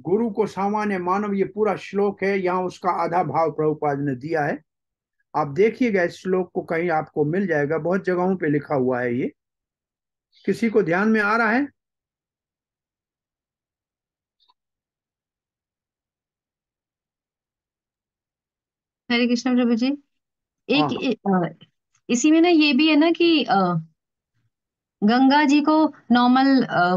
गुरु को सामान्य मानव, ये पूरा श्लोक है। यहाँ उसका आधा भाव प्रभुपाद ने दिया है। आप देखिएगा इस श्लोक को, कहीं आपको मिल जाएगा, बहुत जगहों पे लिखा हुआ है ये। किसी को ध्यान में आ रहा है? हरे कृष्ण प्रभु जी। इसी में ना ये भी है ना कि गंगा जी को नॉर्मल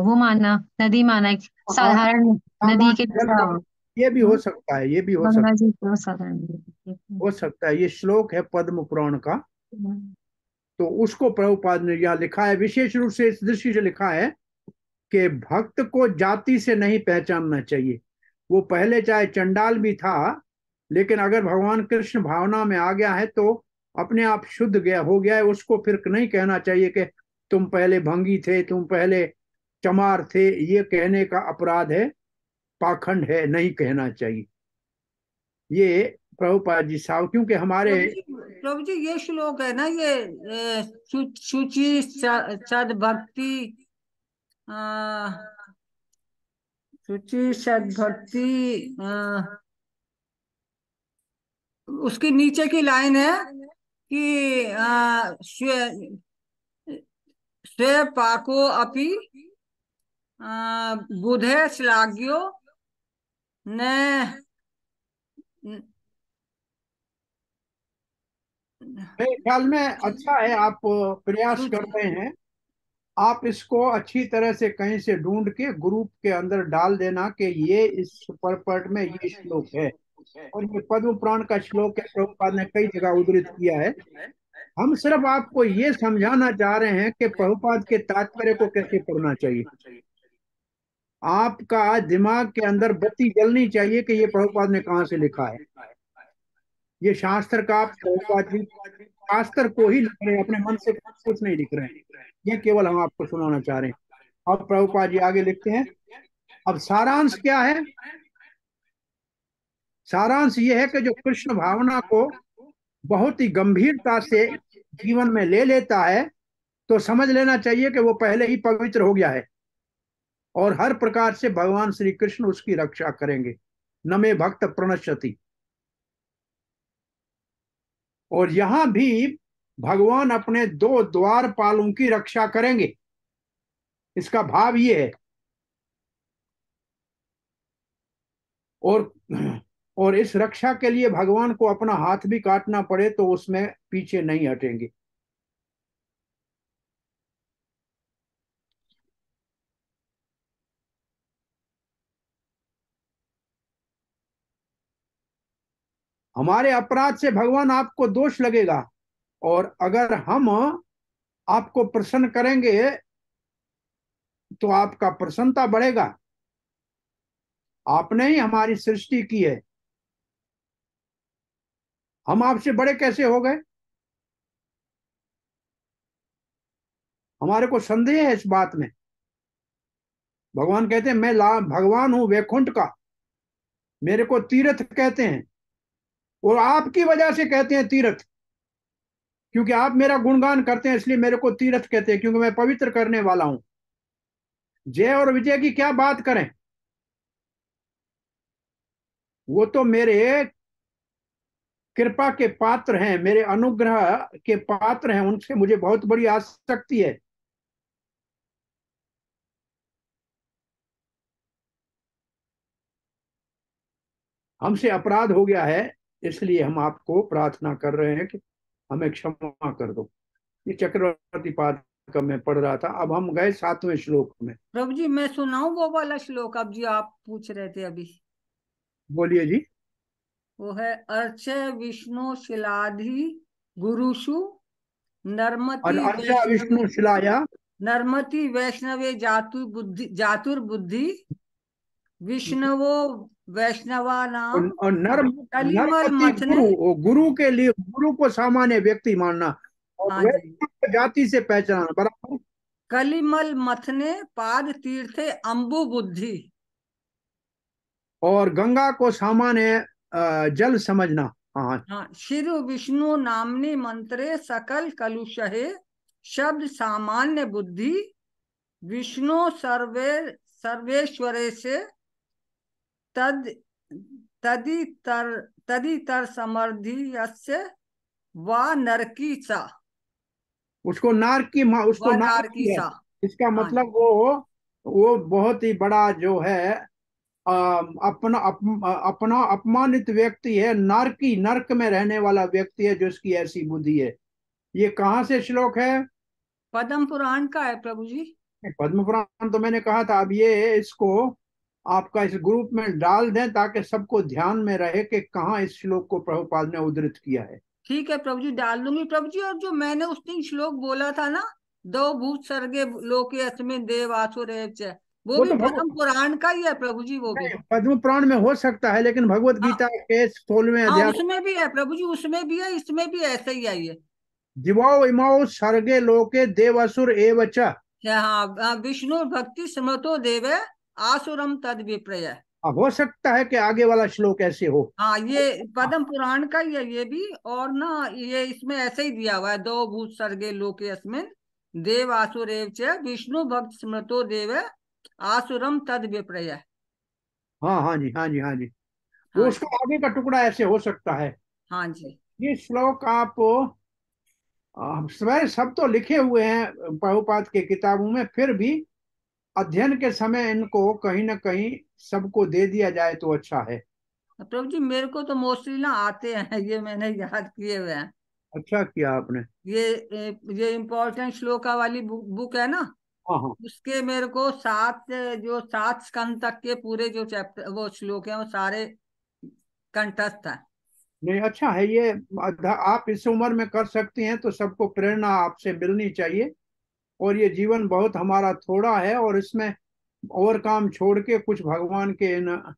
वो माना, नदी माना, एक साधारण नदी के जैसा। ये भी हो सकता है, ये भी हो गंगा सकता जी को साधारण हो सकता है। ये श्लोक है पद्म पुराण का, तो उसको प्रभुपाद ने यहाँ लिखा है, विशेष रूप से इस दृष्टि से लिखा है कि भक्त को जाति से नहीं पहचानना चाहिए। वो पहले चाहे चंडाल भी था, लेकिन अगर भगवान कृष्ण भावना में आ गया है तो अपने आप शुद्ध गया हो गया है। उसको फिर नहीं कहना चाहिए कि तुम पहले भंगी थे, तुम पहले चमार थे। ये कहने का अपराध है, पाखंड है, नहीं कहना चाहिए। ये प्रभुपाद जी साहब, क्योंकि हमारे प्रभु जी ये श्लोक है ना, ये शुचि सद्भक्ति, शुचि सद्भक्ति, उसके नीचे की लाइन है कि स्वे पाको अपि बुधे श्लाघ्यो न। मेरे ख्याल में अच्छा है, आप प्रयास कर रहे हैं। आप इसको अच्छी तरह से कहीं से ढूंढ के ग्रुप के अंदर डाल देना कि ये इस परपट में ये श्लोक है, और ये पद्म पुराण का श्लोक है, प्रभुपाद ने कई जगह उद्धृत किया है। हम सिर्फ आपको ये समझाना चाह रहे हैं कि प्रभुपाद के तात्पर्य को कैसे पढ़ना चाहिए। आपका दिमाग के अंदर बत्ती जलनी चाहिए कि ये प्रभुपाद ने कहाँ से लिखा है। ये शास्त्र का प्रभुपाद जी शास्त्र को ही लिख रहे हैं, अपने मन से कुछ नहीं लिख रहे हैं। ये केवल हम आपको सुनाना चाह रहे हैं। अब प्रभुपाद जी आगे लिखते हैं। अब सारांश क्या है? सारांश ये है कि जो कृष्ण भावना को बहुत ही गंभीरता से जीवन में ले लेता है तो समझ लेना चाहिए कि वो पहले ही पवित्र हो गया है। और हर प्रकार से भगवान श्री कृष्ण उसकी रक्षा करेंगे। न मे भक्त प्रणश्यति। और यहां भी भगवान अपने दो द्वारपालों की रक्षा करेंगे, इसका भाव ये है। और इस रक्षा के लिए भगवान को अपना हाथ भी काटना पड़े तो उसमें पीछे नहीं हटेंगे। हमारे अपराध से भगवान आपको दोष लगेगा, और अगर हम आपको प्रसन्न करेंगे तो आपका प्रसन्नता बढ़ेगा। आपने ही हमारी सृष्टि की है, हम आपसे बड़े कैसे हो गए? हमारे को संदेह है इस बात में। भगवान कहते हैं मैं भगवान हूं वैकुंठ का, मेरे को तीर्थ कहते हैं, और आपकी वजह से कहते हैं तीर्थ, क्योंकि आप मेरा गुणगान करते हैं इसलिए मेरे को तीर्थ कहते हैं, क्योंकि मैं पवित्र करने वाला हूं। जय और विजय की क्या बात करें, वो तो मेरे कृपा के पात्र हैं, मेरे अनुग्रह के पात्र हैं, उनसे मुझे बहुत बड़ी आसक्ति है। हमसे अपराध हो गया है, इसलिए हम आपको प्रार्थना कर रहे हैं कि हमें क्षमा कर दो। ये चक्रवर्ती पाद का मैं पढ़ रहा था। अब हम गए 7वें श्लोक में। प्रभु जी मैं सुनाऊं वो वाला श्लोक अब जी आप पूछ रहे थे अभी? बोलिए जी। वो है अर्चय विष्णु शिलाधि गुरुषु नर्मति अर्चा विष्णु शिलाया नर्मति वैष्णवे जातुर्बुद्धि विष्णवो वैष्णवा नाम और कलिमल नरपति मथने। गुरु के लिए गुरु को सामान्य व्यक्ति मानना और हाँ जी। वैष्णव जाति से पहचानना बराबर। कलिमल मथने पाद तीर्थे अम्बु बुद्धि। और गंगा को सामान्य जल समझना। हाँ हाँ शिरु विष्णु नामनी मंत्रे सकल कलुषहे शब्द सामान्य बुद्धि विष्णु सर्वेश्वरे से तदितर समर्थि यस्य वा नरकी सा। उसको नारकी उसको वा नारकी नारकी है। सा। इसका हाँ मतलब वो बहुत ही बड़ा जो है अपना अपमानित व्यक्ति है, नारकी नरक में रहने वाला व्यक्ति है जो इसकी ऐसी बुद्धि है। ये कहाँ से श्लोक है? पद्म पुराण का है प्रभु जी। पद्म पुराण तो मैंने कहा था। अब ये इसको आपका इस ग्रुप में डाल दें ताकि सबको ध्यान में रहे कि कहाँ इस श्लोक को प्रभुपाद ने उद्धृत किया है। ठीक है प्रभु जी डाल दूंगी प्रभु जी। और जो मैंने उस दिन श्लोक बोला था ना, दो भूत सर्गे लोके अस्मिन् देव आसुर एव च, वो वो भी तो पद्म पुराण का ही है प्रभु जी। वो भी पद्म पुराण में हो सकता है, लेकिन भगवत हाँ गीता के 16वें हाँ अध्याय उसमें भी है प्रभु जी, उसमें भी है, इसमें भी ऐसे ही है ये। दिवाओ इमाओ सर्गे लोके देवासुर एव च। हाँ विष्णु भक्ति स्मृतो देवे आसुरम तद विप्रय। अब हो सकता है कि आगे वाला श्लोक ऐसे हो। हाँ ये पद्म पुराण का ही है ये भी। और ना ये इसमें ऐसे ही दिया हुआ है, दो भूत सर्गे लोके अस्मिन् देव आसुर एव च विष्णु भक्त स्मृतो देव आसुरम तद विप्रय। हाँ हाँ जी, हाँ जी, हाँ जी। वो हाँ उसका जी। आगे का टुकड़ा ऐसे हो सकता है। हाँ जी। ये श्लोक आप स्वयं सब तो लिखे हुए हैं प्रभुपाद के किताबों में, फिर भी अध्ययन के समय इनको कहीं ना कहीं सबको दे दिया जाए तो अच्छा है। प्रभु जी मेरे को तो मोस्टली ना आते हैं, ये मैंने याद किए हुए हैं। अच्छा किया आपने। ये इम्पोर्टेंट श्लोका वाली बुक है ना, हाँ हाँ। उसके मेरे को जो 7 स्कंद तक के पूरे जो चैप्टर वो श्लोक हैं वो सारे कंठस्थ है। नहीं अच्छा है ये। आप इस उम्र में कर सकती हैं तो सबको प्रेरणा आपसे मिलनी चाहिए। और ये जीवन बहुत हमारा थोड़ा है, और इसमें और काम छोड़ के कुछ भगवान के इन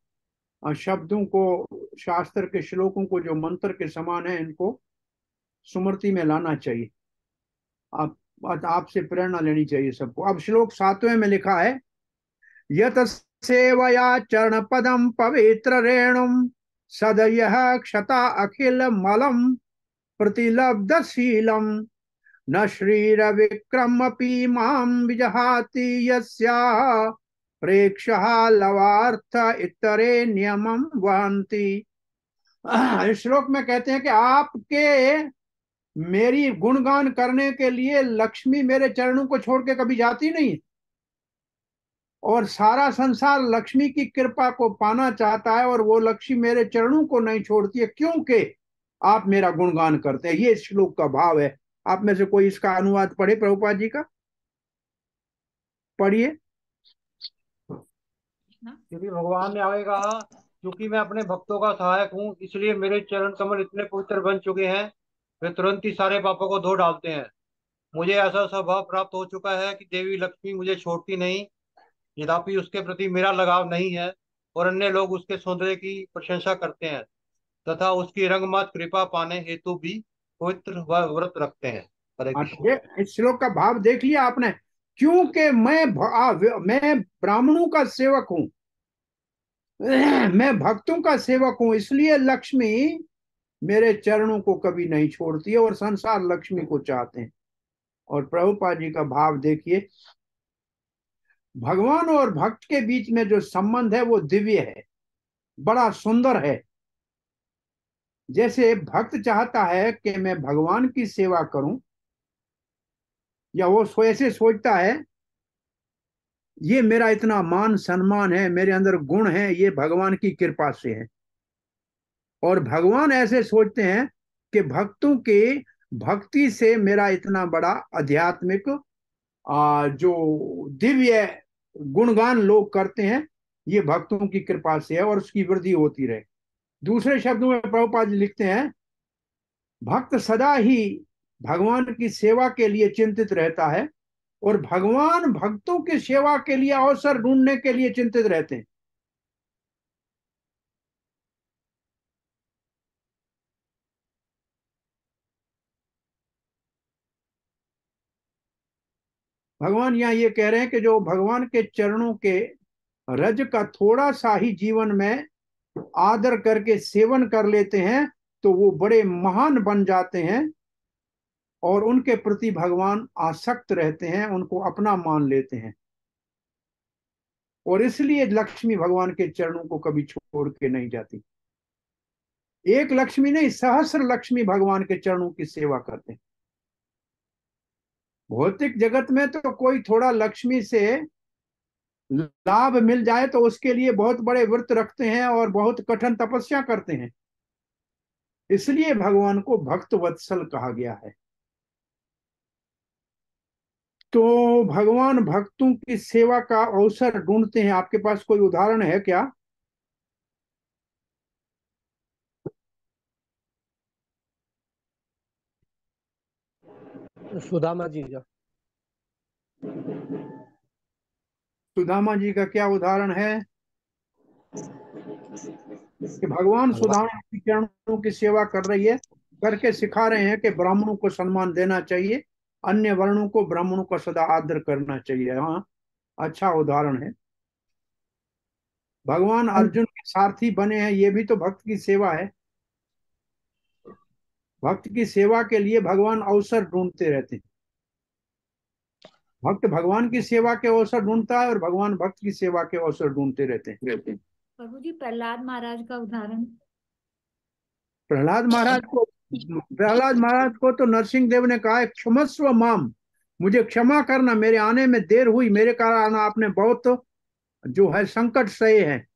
शब्दों को, शास्त्र के श्लोकों को जो मंत्र के समान है, इनको स्मृति में लाना चाहिए। आप आपसे प्रेरणा लेनी चाहिए सबको। अब श्लोक 7वें में लिखा है यत सेवया चरण पदम पवित्र रेणुम सदयः क्षता अखिल मलम प्रतिलब्धशीलम न श्रीर विक्रमपि मां विजहाति यस्याः प्रेक्षः लवार्थ इतरे नियमम वहंती। इस श्लोक में कहते हैं कि आपके मेरी गुणगान करने के लिए लक्ष्मी मेरे चरणों को छोड़ के कभी जाती नहीं, और सारा संसार लक्ष्मी की कृपा को पाना चाहता है, और वो लक्ष्मी मेरे चरणों को नहीं छोड़ती है क्योंकि आप मेरा गुणगान करते हैं। ये इस श्लोक का भाव है। आप में से कोई इसका अनुवाद पढ़े प्रभुपाद जी का? पढ़िए। क्योंकि भगवान ने आगे कहा, क्योंकि मैं अपने भक्तों का सहायक हूँ, इसलिए मेरे चरण कमल इतने पवित्र बन चुके हैं, वे तुरंत ही सारे पापों को धो डालते हैं। मुझे ऐसा स्वभाव प्राप्त हो चुका है कि देवी लक्ष्मी मुझे छोड़ती नहीं, यद्यपि उसके प्रति मेरा लगाव नहीं है, और अन्य लोग उसके सौंदर्य की प्रशंसा करते हैं तथा उसकी रंगमत कृपा पाने हेतु भी पवित्र व्रत रखते हैं। हरे कृष्ण। ये इस श्लोक का भाव देख लिया आपने? क्योंकि मैं ब्राह्मणों का सेवक हूं, मैं भक्तों का सेवक हूं, इसलिए लक्ष्मी मेरे चरणों को कभी नहीं छोड़ती है, और संसार लक्ष्मी को चाहते हैं। और प्रभुपाद जी का भाव देखिए, भगवान और भक्त के बीच में जो संबंध है वो दिव्य है, बड़ा सुंदर है। जैसे भक्त चाहता है कि मैं भगवान की सेवा करूं, या वो ऐसे सोचता है ये मेरा इतना मान सम्मान है, मेरे अंदर गुण है, ये भगवान की कृपा से है। और भगवान ऐसे सोचते हैं कि भक्तों के भक्ति से मेरा इतना बड़ा आध्यात्मिक जो दिव्य गुणगान लोग करते हैं, ये भक्तों की कृपा से है, और उसकी वृद्धि होती रहे। दूसरे शब्दों में प्रभुपाद जी लिखते हैं, भक्त सदा ही भगवान की सेवा के लिए चिंतित रहता है, और भगवान भक्तों की सेवा के लिए अवसर ढूंढने के लिए चिंतित रहते हैं। भगवान यहाँ ये कह रहे हैं कि जो भगवान के चरणों के रज का थोड़ा सा ही जीवन में आदर करके सेवन कर लेते हैं, तो वो बड़े महान बन जाते हैं, और उनके प्रति भगवान आसक्त रहते हैं, उनको अपना मान लेते हैं। और इसलिए लक्ष्मी भगवान के चरणों को कभी छोड़ के नहीं जाती। एक लक्ष्मी नहीं, सहस्र लक्ष्मी भगवान के चरणों की सेवा करते हैं। भौतिक जगत में तो कोई थोड़ा लक्ष्मी से लाभ मिल जाए तो उसके लिए बहुत बड़े व्रत रखते हैं और बहुत कठिन तपस्या करते हैं। इसलिए भगवान को भक्त वत्सल कहा गया है। तो भगवान भक्तों की सेवा का अवसर ढूंढते हैं। आपके पास कोई उदाहरण है क्या? सुदामा जी का। सुदामा जी का क्या उदाहरण है? कि भगवान सुदामा के चरणों की सेवा कर रही है, करके सिखा रहे हैं कि ब्राह्मणों को सम्मान देना चाहिए, अन्य वर्णों को ब्राह्मणों का सदा आदर करना चाहिए। हाँ, अच्छा उदाहरण है। भगवान अर्जुन के सारथी बने हैं, ये भी तो भक्त की सेवा है। भक्त की सेवा के लिए भगवान अवसर ढूंढते रहते हैं। भक्त भगवान की सेवा के अवसर ढूंढता है, और भगवान भक्त की सेवा के अवसर ढूंढते रहते हैं। प्रभु जी, प्रहलाद महाराज का उदाहरण। प्रहलाद महाराज को तो नरसिंह देव ने कहा है, क्षमस्व माम, मुझे क्षमा करना, मेरे आने में देर हुई, मेरे कारण आपने बहुत जो है संकट सहे हैं।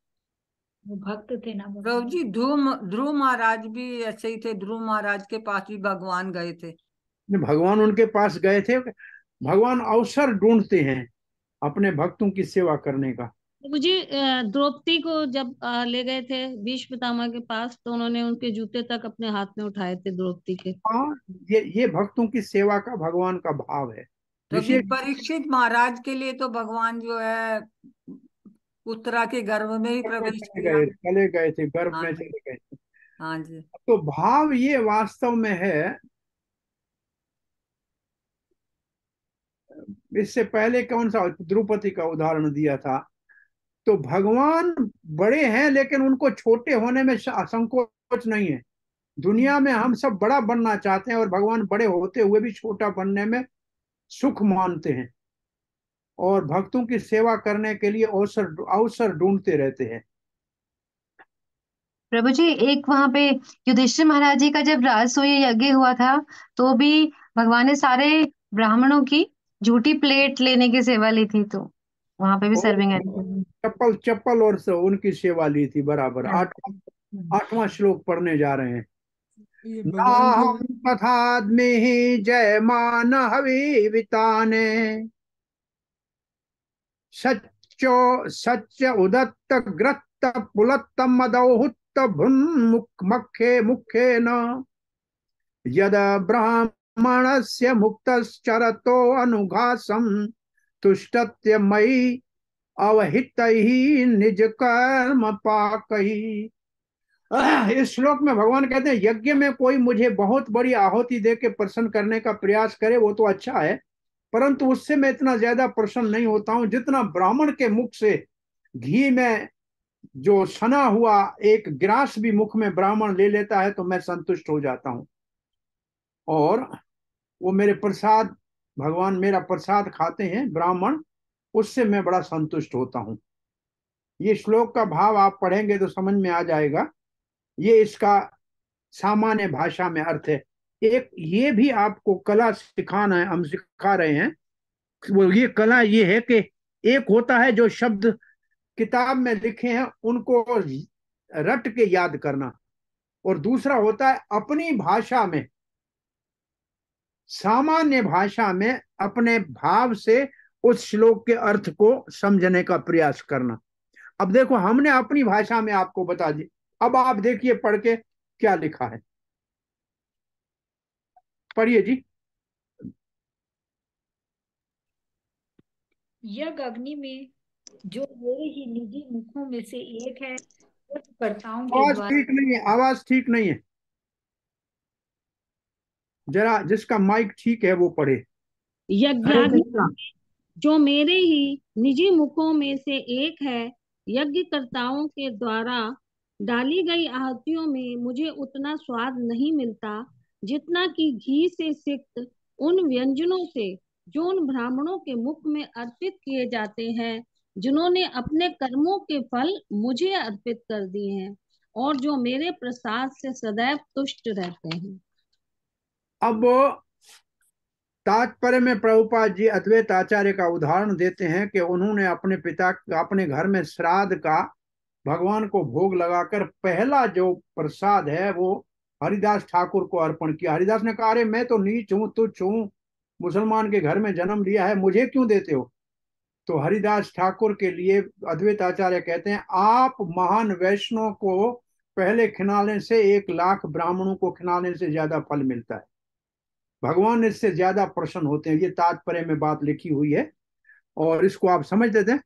वो भक्त थे ना प्रभु जी, ध्रुव महाराज भी ऐसे ही थे। ध्रुव महाराज के पास भी भगवान गए थे। भगवान उनके पास गए थे। भगवान अवसर ढूंढते हैं अपने भक्तों की सेवा करने का। मुझे द्रौपदी को जब ले गए थे भीष्म पितामह के पास, तो उन्होंने उनके जूते तक अपने हाथ में उठाए थे द्रौपदी के। हाँ, ये भक्तों की सेवा का भगवान का भाव है। प्रभु परीक्षित महाराज के लिए तो भगवान जो है उत्तरा के गर्भ में ही प्रवेश किया। चले गए थे, गर्भ में चले गए थे। हाँ जी। तो भाव ये वास्तव में है। इससे पहले कौन सा द्रौपदी का उदाहरण दिया था? तो भगवान बड़े हैं, लेकिन उनको छोटे होने में संकोच नहीं है। दुनिया में हम सब बड़ा बनना चाहते हैं, और भगवान बड़े होते हुए भी छोटा बनने में सुख मानते हैं। और भक्तों की सेवा करने के लिए अवसर अवसर ढूंढते रहते हैं। प्रभु जी, एक वहां पे युधिष्ठिर महाराज जी का जब राजसूय यज्ञ हुआ था, तो भी भगवान ने सारे ब्राह्मणों की झूठी प्लेट लेने की सेवा ली थी, तो वहां पे भी और सर्विंग अरेंजमेंट। चप्पल चप्पल और उनकी सेवा ली थी बराबर। आठवां श्लोक पढ़ने जा रहे हैं। ये भगवान के नाहं तथाद्मिहि जयमान हविविताने सच्चो सच्च उदत्त ग्रत्त पुलत्त मदौहुत्त भुन्मुख मखे मुखे न यद ब्राह्मणस्य मुक्तश्चरतो अनुघासं तुष्टत्य मयि अवहितैहि निज कर्म पाकैहि। इस श्लोक में भगवान कहते हैं, यज्ञ में कोई मुझे बहुत बड़ी आहुति दे के प्रसन्न करने का प्रयास करे वो तो अच्छा है, परंतु उससे मैं इतना ज्यादा प्रसन्न नहीं होता हूं जितना ब्राह्मण के मुख से घी में जो सना हुआ एक ग्रास भी मुख में ब्राह्मण ले लेता है तो मैं संतुष्ट हो जाता हूं, और वो मेरे प्रसाद, भगवान मेरा प्रसाद खाते हैं ब्राह्मण, उससे मैं बड़ा संतुष्ट होता हूं। ये श्लोक का भाव आप पढ़ेंगे तो समझ में आ जाएगा। ये इसका सामान्य भाषा में अर्थ है। एक ये भी आपको कला सिखाना है, हम सिखा रहे हैं। वो ये कला ये है कि एक होता है जो शब्द किताब में लिखे हैं उनको रट के याद करना, और दूसरा होता है अपनी भाषा में, सामान्य भाषा में अपने भाव से उस श्लोक के अर्थ को समझने का प्रयास करना। अब देखो, हमने अपनी भाषा में आपको बता दी, अब आप देखिए पढ़ के क्या लिखा है। पढ़िए जी। यज्ञ अग्नि में जो मेरे ही निजी मुखों में से एक है, कर्ताओं के आवाज द्वारा। ठीक नहीं है, आवाज ठीक नहीं है, जरा जिसका माइक ठीक है वो पढ़े। हरे यज्ञाग्नि कृष्णा। जो मेरे ही निजी मुखों में से एक है, यज्ञकर्ताओं के द्वारा डाली गई आहुतियों में मुझे उतना स्वाद नहीं मिलता जितना कि घी से सिक्त उन व्यंजनों से जो उन ब्राह्मणों के मुख में अर्पित किए जाते हैं, जिन्होंने अपने कर्मों के फल मुझे अर्पित कर दिए हैं और जो मेरे प्रसाद से सदैव तुष्ट रहते हैं। अब तात्पर्य में प्रभुपाद जी अद्वैत आचार्य का उदाहरण देते हैं कि उन्होंने अपने पिता, अपने घर में श्राद्ध का भगवान को भोग लगाकर पहला जो प्रसाद है वो हरिदास ठाकुर को अर्पण किया। हरिदास ने कहा, अरे मैं तो नीच हूं, तुच्छ हूं, मुसलमान के घर में जन्म लिया है, मुझे क्यों देते हो? तो हरिदास ठाकुर के लिए अद्वैत आचार्य कहते हैं, आप महान वैष्णव को पहले खिलाने से 1,00,000 ब्राह्मणों को खिलाने से ज्यादा फल मिलता है, भगवान इससे ज्यादा प्रसन्न होते हैं। ये तात्पर्य में बात लिखी हुई है और इसको आप समझ लेते हैं।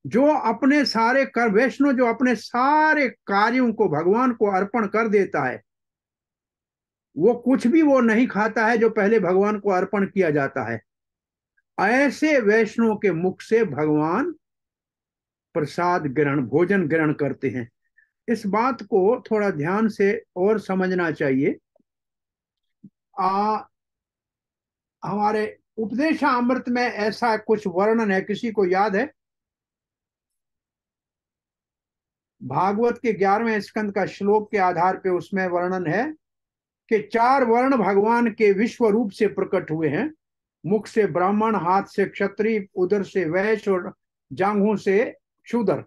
जो अपने सारे कर, वैष्णव जो अपने सारे कार्यों को भगवान को अर्पण कर देता है, वो कुछ भी वो नहीं खाता है जो पहले भगवान को अर्पण किया जाता है। ऐसे वैष्णव के मुख से भगवान प्रसाद ग्रहण, भोजन ग्रहण करते हैं। इस बात को थोड़ा ध्यान से और समझना चाहिए। हमारे उपदेशामृत में ऐसा कुछ वर्णन है, किसी को याद है? भागवत के 11वें स्कंद का श्लोक के आधार पे उसमें वर्णन है कि 4 वर्ण भगवान के विश्व रूप से प्रकट हुए हैं। मुख से ब्राह्मण, हाथ से क्षत्रिय, उदर से वैश्य और जांघों से शूद्र।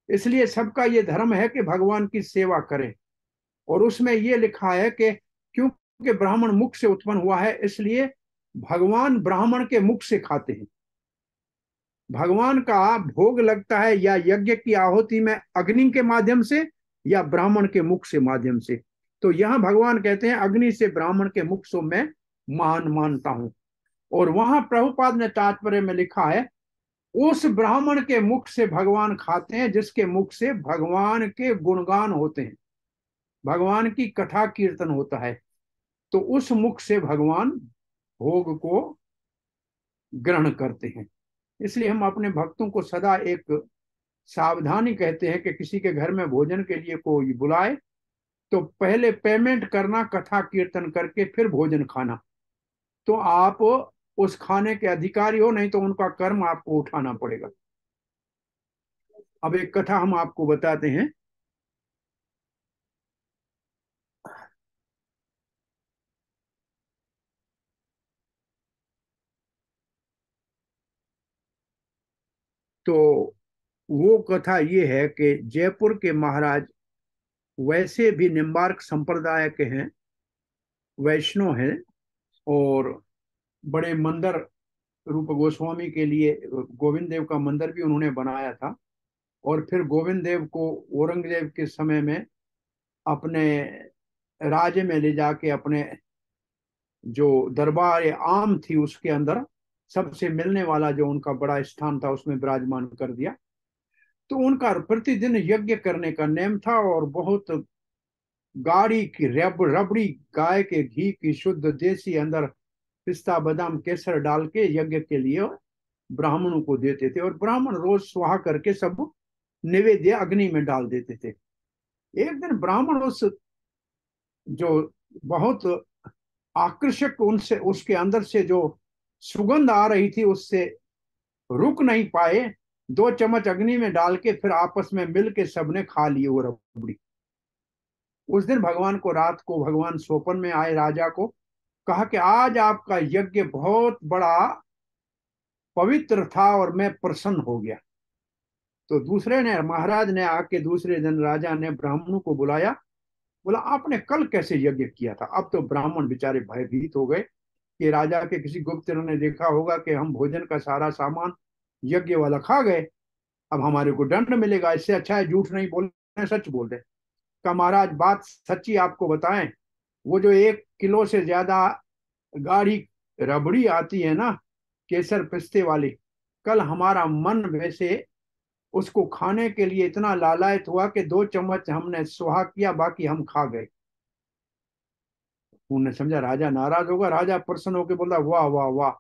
इसलिए सबका ये धर्म है कि भगवान की सेवा करें। और उसमें ये लिखा है कि क्योंकि ब्राह्मण मुख से उत्पन्न हुआ है, इसलिए भगवान ब्राह्मण के मुख से खाते हैं। भगवान का भोग लगता है या यज्ञ की आहुति में अग्नि के माध्यम से या ब्राह्मण के मुख से माध्यम से। तो यहां भगवान कहते हैं अग्नि से ब्राह्मण के मुख से मैं महान मानता हूं। और वहां प्रभुपाद ने तात्पर्य में लिखा है, उस ब्राह्मण के मुख से भगवान खाते हैं जिसके मुख से भगवान के गुणगान होते हैं, भगवान की कथा कीर्तन होता है, तो उस मुख से भगवान भोग को ग्रहण करते हैं। इसलिए हम अपने भक्तों को सदा एक सावधानी कहते हैं कि किसी के घर में भोजन के लिए कोई बुलाए तो पहले पेमेंट करना, कथा कीर्तन करके फिर भोजन खाना। तो आप उस खाने के अधिकारी हो, नहीं तो उनका कर्म आपको उठाना पड़ेगा। अब एक कथा हम आपको बताते हैं। तो वो कथा ये है कि जयपुर के महाराज वैसे भी निम्बार्क संप्रदाय के हैं, वैष्णव हैं, और बड़े मंदिर रूप गोस्वामी के लिए गोविंद देव का मंदिर भी उन्होंने बनाया था। और फिर गोविंद देव को औरंगजेब के समय में अपने राज्य में ले जाके अपने जो दरबार आम थी उसके अंदर सबसे मिलने वाला जो उनका बड़ा स्थान था उसमें विराजमान कर दिया। तो उनका प्रतिदिन यज्ञ करने का नेम था, और बहुत गाढ़ी की रबड़ी गाय के घी की शुद्ध देसी अंदर पिस्ता बादाम केसर डाल के यज्ञ के लिए ब्राह्मणों को देते थे, और ब्राह्मण रोज स्वाहा करके सब निवेद्य अग्नि में डाल देते थे। एक दिन ब्राह्मण उस जो बहुत आकर्षक उनसे उसके अंदर से जो सुगंध आ रही थी उससे रुक नहीं पाए, 2 चम्मच अग्नि में डाल के फिर आपस में मिल के सबने खा ली वो रबड़ी। उस दिन भगवान को रात को भगवान स्वप्न में आए, राजा को कहा कि आज आपका यज्ञ बहुत बड़ा पवित्र था और मैं प्रसन्न हो गया। तो दूसरे ने महाराज ने आके दूसरे दिन राजा ने ब्राह्मणों को बुलाया, बोला आपने कल कैसे यज्ञ किया था। अब तो ब्राह्मण बेचारे भयभीत हो गए कि राजा के किसी गुप्तचर ने देखा होगा कि हम भोजन का सारा सामान यज्ञ वाला खा गए, अब हमारे को दंड मिलेगा, इससे अच्छा है झूठ नहीं बोलना सच बोल रहे। का महाराज बात सच्ची आपको बताएं, वो जो 1 किलो से ज्यादा गाढ़ी रबड़ी आती है ना केसर पिस्ते वाली, कल हमारा मन वैसे उसको खाने के लिए इतना लालायत हुआ कि 2 चम्मच हमने स्वाहा किया, बाकी हम खा गए। उन्होंने समझा राजा नाराज होगा, राजा प्रसन्न होकर बोला वाह वाह वाह,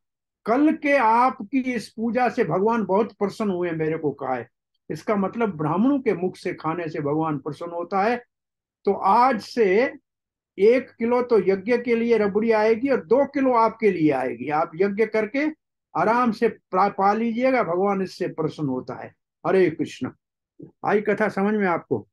कल के आपकी इस पूजा से भगवान बहुत प्रसन्न हुए, मेरे को कहा है। इसका मतलब ब्राह्मणों के मुख से खाने से भगवान प्रसन्न होता है। तो आज से 1 किलो तो यज्ञ के लिए रबड़ी आएगी और 2 किलो आपके लिए आएगी। आप यज्ञ करके आराम से पा लीजिएगा, भगवान इससे प्रसन्न होता है। हरे कृष्ण। आई कथा समझ में आपको?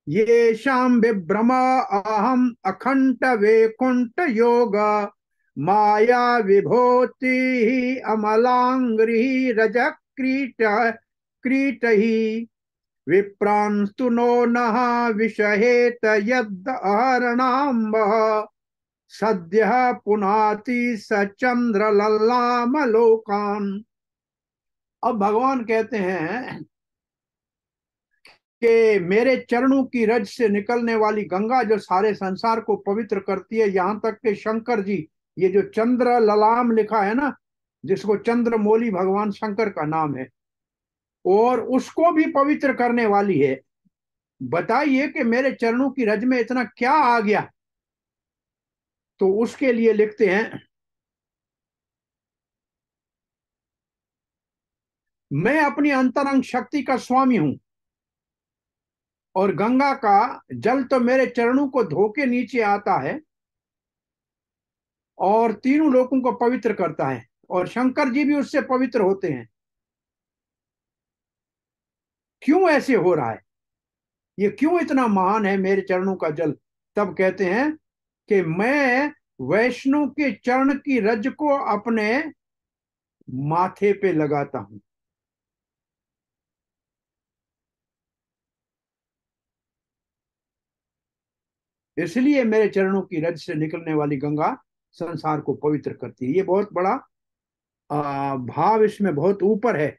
ये शाम विभ्रम अहम अखंड वैकुंठ योग माया विभूति अमलांग्री रज क्रीट क्रीट ही विप्रांस्तु नो नः विषहेत यद् अहरणाम्ब सद्यः पुनाति सचंद्र लल्लाम लोकान। अब भगवान कहते हैं कि मेरे चरणों की रज से निकलने वाली गंगा जो सारे संसार को पवित्र करती है, यहां तक कि शंकर जी, ये जो चंद्र ललाम लिखा है ना, जिसको चंद्रमौली भगवान शंकर का नाम है, और उसको भी पवित्र करने वाली है। बताइए कि मेरे चरणों की रज में इतना क्या आ गया। तो उसके लिए लिखते हैं, मैं अपनी अंतरंग शक्ति का स्वामी हूं, और गंगा का जल तो मेरे चरणों को धो के नीचे आता है और तीनों लोगों को पवित्र करता है, और शंकर जी भी उससे पवित्र होते हैं। क्यों ऐसे हो रहा है, ये क्यों इतना महान है मेरे चरणों का जल? तब कहते हैं कि मैं वैष्णव के चरण की रज को अपने माथे पे लगाता हूं। इसलिए मेरे चरणों की रज से निकलने वाली गंगा संसार को पवित्र करती है। ये बहुत बड़ा भाव इसमें बहुत ऊपर है।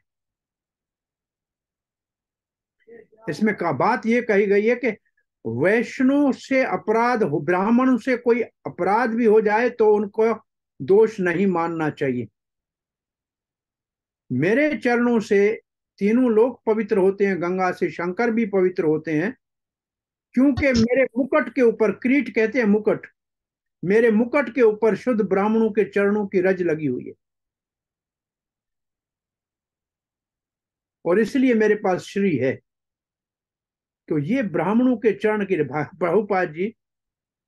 इसमें का बात ये कही गई है कि वैष्णव से अपराध हो, ब्राह्मणों से कोई अपराध भी हो जाए तो उनको दोष नहीं मानना चाहिए। मेरे चरणों से तीनों लोग पवित्र होते हैं, गंगा से शंकर भी पवित्र होते हैं, क्योंकि मेरे मुकुट के ऊपर, क्रीट कहते हैं मुकुट, मेरे मुकुट के ऊपर शुद्ध ब्राह्मणों के चरणों की रज लगी हुई है, और इसलिए मेरे पास श्री है। तो ये ब्राह्मणों के चरण की, प्रभुपाद जी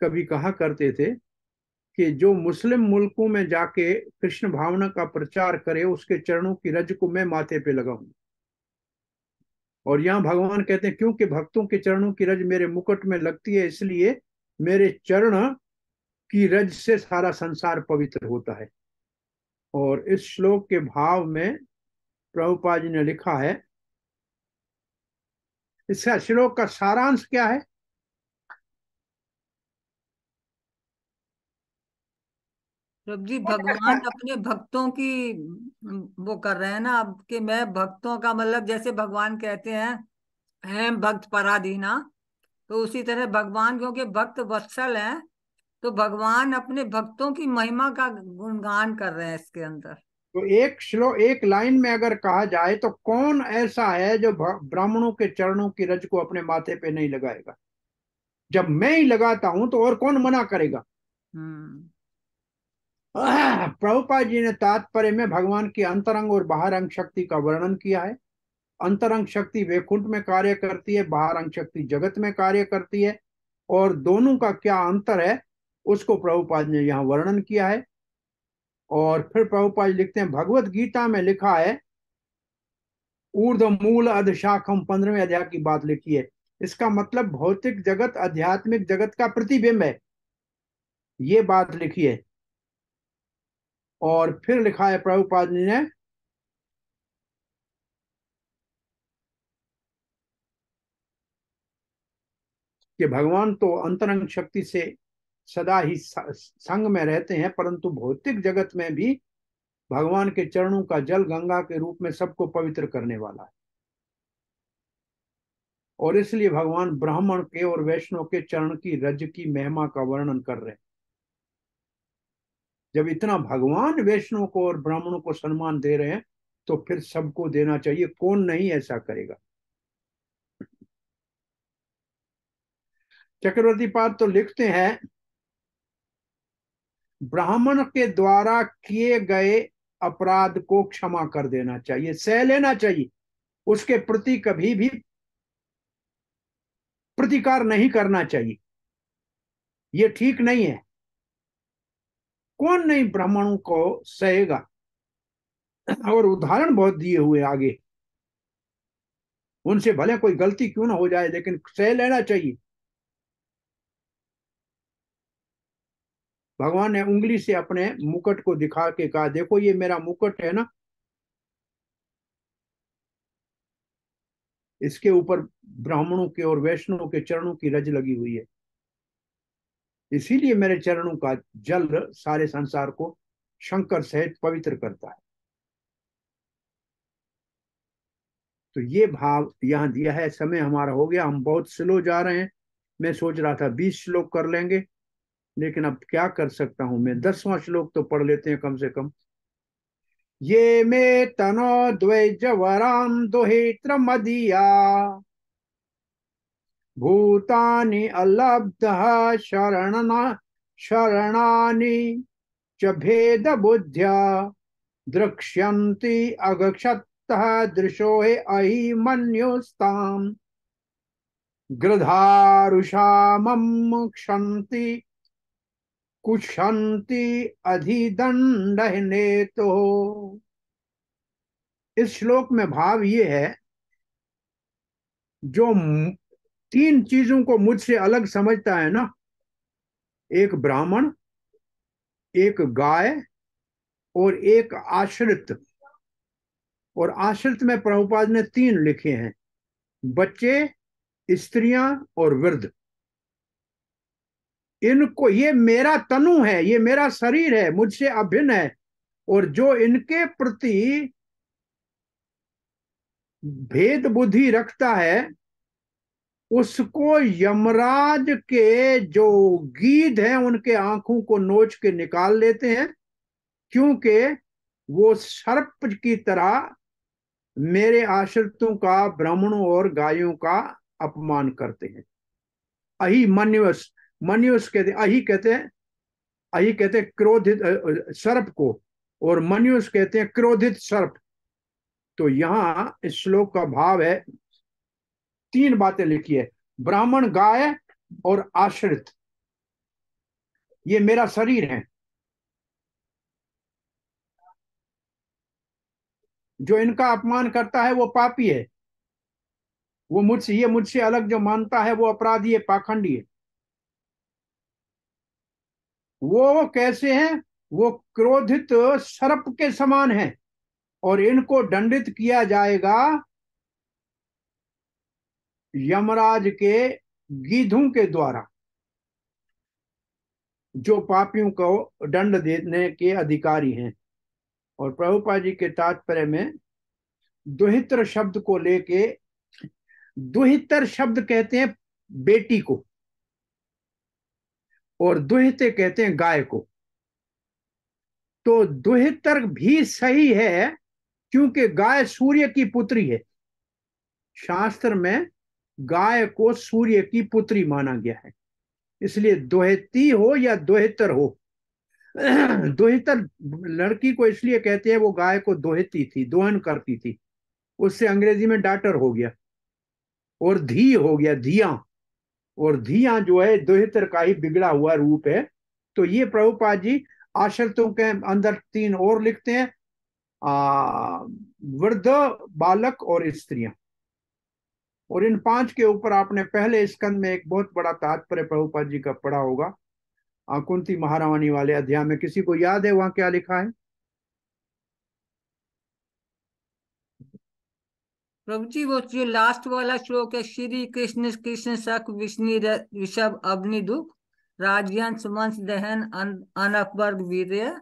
कभी कहा करते थे कि जो मुस्लिम मुल्कों में जाके कृष्ण भावना का प्रचार करे उसके चरणों की रज को मैं माथे पे लगाऊं। और यहाँ भगवान कहते हैं क्योंकि भक्तों के चरणों की रज मेरे मुकुट में लगती है, इसलिए मेरे चरण की रज से सारा संसार पवित्र होता है। और इस श्लोक के भाव में प्रभुपाद जी ने लिखा है, इसका श्लोक का सारांश क्या है? प्रभु जी, भगवान अपने भक्तों की वो कर रहे हैं ना अब, कि मैं भक्तों का मतलब जैसे भगवान कहते हैं भक्त पराधीना, तो उसी तरह भगवान क्योंकि भक्त वत्सल हैं, तो भगवान अपने भक्तों की महिमा का गुणगान कर रहे हैं इसके अंदर। तो एक श्लोक, एक लाइन में अगर कहा जाए तो कौन ऐसा है जो ब्राह्मणों के चरणों की रज को अपने माथे पे नहीं लगाएगा? जब मैं ही लगाता हूं तो और कौन मना करेगा? प्रभुपाद जी ने तात्पर्य में भगवान की अंतरंग और बाहरंग शक्ति का वर्णन किया है। अंतरंग शक्ति वैकुंठ में कार्य करती है, बाहरंग शक्ति जगत में कार्य करती है, और दोनों का क्या अंतर है उसको प्रभुपाद ने यहाँ वर्णन किया है। और फिर प्रभुपाद लिखते हैं, भगवत गीता में लिखा है, ऊर्ध्व मूल अध शाखम 15वें अध्याय की बात लिखी है। इसका मतलब भौतिक जगत आध्यात्मिक जगत का प्रतिबिंब है, ये बात लिखी है। और फिर लिखा है प्रभुपाद ने, कि भगवान तो अंतरंग शक्ति से सदा ही संग में रहते हैं, परंतु भौतिक जगत में भी भगवान के चरणों का जल गंगा के रूप में सबको पवित्र करने वाला है। और इसलिए भगवान ब्राह्मण के और वैष्णव के चरण की रज की महिमा का वर्णन कर रहे हैं। जब इतना भगवान वैष्णव को और ब्राह्मणों को सम्मान दे रहे हैं तो फिर सबको देना चाहिए, कौन नहीं ऐसा करेगा? चक्रवर्ती पाद तो लिखते हैं, ब्राह्मण के द्वारा किए गए अपराध को क्षमा कर देना चाहिए, सह लेना चाहिए, उसके प्रति कभी भी प्रतिकार नहीं करना चाहिए। ये ठीक नहीं है। कौन नहीं ब्राह्मणों को सहेगा? और उदाहरण बहुत दिए हुए आगे, उनसे भले कोई गलती क्यों ना हो जाए लेकिन सह लेना चाहिए। भगवान ने उंगली से अपने मुकुट को दिखा के कहा, देखो ये मेरा मुकुट है ना, इसके ऊपर ब्राह्मणों के और वैष्णवों के चरणों की रज लगी हुई है, इसीलिए मेरे चरणों का जल सारे संसार को शंकर सहित पवित्र करता है। तो ये भाव यहां दिया है। समय हमारा हो गया, हम बहुत स्लो जा रहे हैं। मैं सोच रहा था 20 श्लोक कर लेंगे, लेकिन अब क्या कर सकता हूं मैं, 10वां श्लोक तो पढ़ लेते हैं कम से कम। ये मे तनो द्वैजवराम दुहित्र मदिया भूतानि अलब्धः शरणानि च भेद बुद्ध्या द्रक्ष्यन्ति अगक्षतः दृशो हे अहि मन्युस्ताम् गृधारुषामं क्षन्ति कुशन्ति अधिदण्डहने। तो इस श्लोक में भाव ये है, जो 3 चीजों को मुझसे अलग समझता है ना, एक ब्राह्मण, एक गाय और एक आश्रित। और आश्रित में प्रभुपाद ने 3 लिखे हैं, बच्चे, स्त्रियां और वृद्ध। इनको, ये मेरा तनु है, ये मेरा शरीर है, मुझसे अभिन्न है, और जो इनके प्रति भेद बुद्धि रखता है उसको यमराज के जो गीध हैं उनके आंखों को नोच के निकाल लेते हैं, क्योंकि वो सर्प की तरह मेरे आश्रितों का, ब्राह्मणों और गायों का अपमान करते हैं। अहि मन्युस, मन्युस कहते, अहि कहते हैं, अहि कहते हैं क्रोधित सर्प को, और मन्युस कहते हैं क्रोधित सर्प। तो यहां इस श्लोक का भाव है, 3 बातें लिखी है, ब्राह्मण, गाय और आश्रित। ये मेरा शरीर है। जो इनका अपमान करता है वो पापी है। वो मुझसे अलग जो मानता है वो अपराधी है, पाखंडी है। वो कैसे हैं? वो क्रोधित सर्प के समान है, और इनको दंडित किया जाएगा यमराज के गीधों के द्वारा, जो पापियों को दंड देने के अधिकारी हैं। और प्रभुपाद जी के तात्पर्य में दुहित्र शब्द को लेके, दुहितर शब्द कहते हैं बेटी को, और दुहिते कहते हैं गाय को। तो दुहितर भी सही है, क्योंकि गाय सूर्य की पुत्री है। शास्त्र में गाय को सूर्य की पुत्री माना गया है, इसलिए दोहिती हो या दोहितर हो। दोहितर लड़की को इसलिए कहते हैं, वो गाय को दोहती थी, दोहन करती थी, उससे अंग्रेजी में डाटर हो गया, और धी हो गया धिया। और धिया जो है दोहितर का ही बिगड़ा हुआ रूप है। तो ये प्रभुपाद जी आश्रितों के अंदर 3 और लिखते हैं, वृद्ध, बालक और स्त्रियां। और इन 5 के ऊपर आपने पहले स्कंद में एक बहुत बड़ा तात्पर्य प्रभुपाद जी का पढ़ा होगा, कुंती महारानी वाले अध्याय में। किसी को याद है वहां क्या लिखा है? प्रभु जी वो जो लास्ट वाला श्लोक है, श्री कृष्ण कृष्ण सख विष्णु ऋषभ अग्नि दुख राजयंश वंश दहन अनकवर्ग वीर्य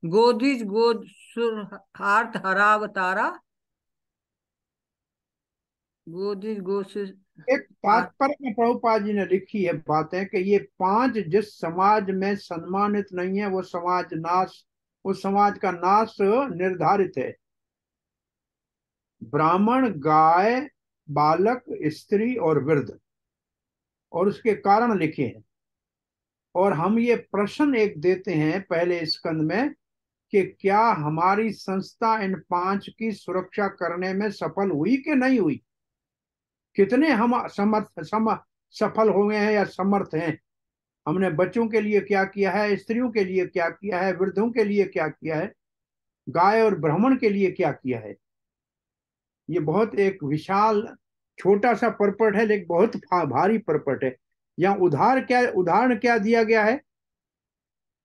गोद्विज गोद सुर हार्थ हरावतारा गोद्विज गोसुर। एक तात्पर्य में प्रभुपाद जी ने लिखी है बातें कि ये 5 जिस समाज में सम्मानित नहीं है वो समाज का नाश निर्धारित है। ब्राह्मण, गाय, बालक, स्त्री और वृद्ध, और उसके कारण लिखे हैं। और हम ये प्रश्न एक देते हैं पहले स्कंद में कि क्या हमारी संस्था इन 5 की सुरक्षा करने में सफल हुई कि नहीं हुई? कितने हम सफल हुए हैं या समर्थ हैं? हमने बच्चों के लिए क्या किया है, स्त्रियों के लिए क्या किया है, वृद्धों के लिए क्या किया है, गाय और ब्राह्मण के लिए क्या किया है? ये बहुत एक विशाल छोटा सा परपट है, लेकिन बहुत भारी परपट है। यहाँ उदाहरण क्या दिया गया है?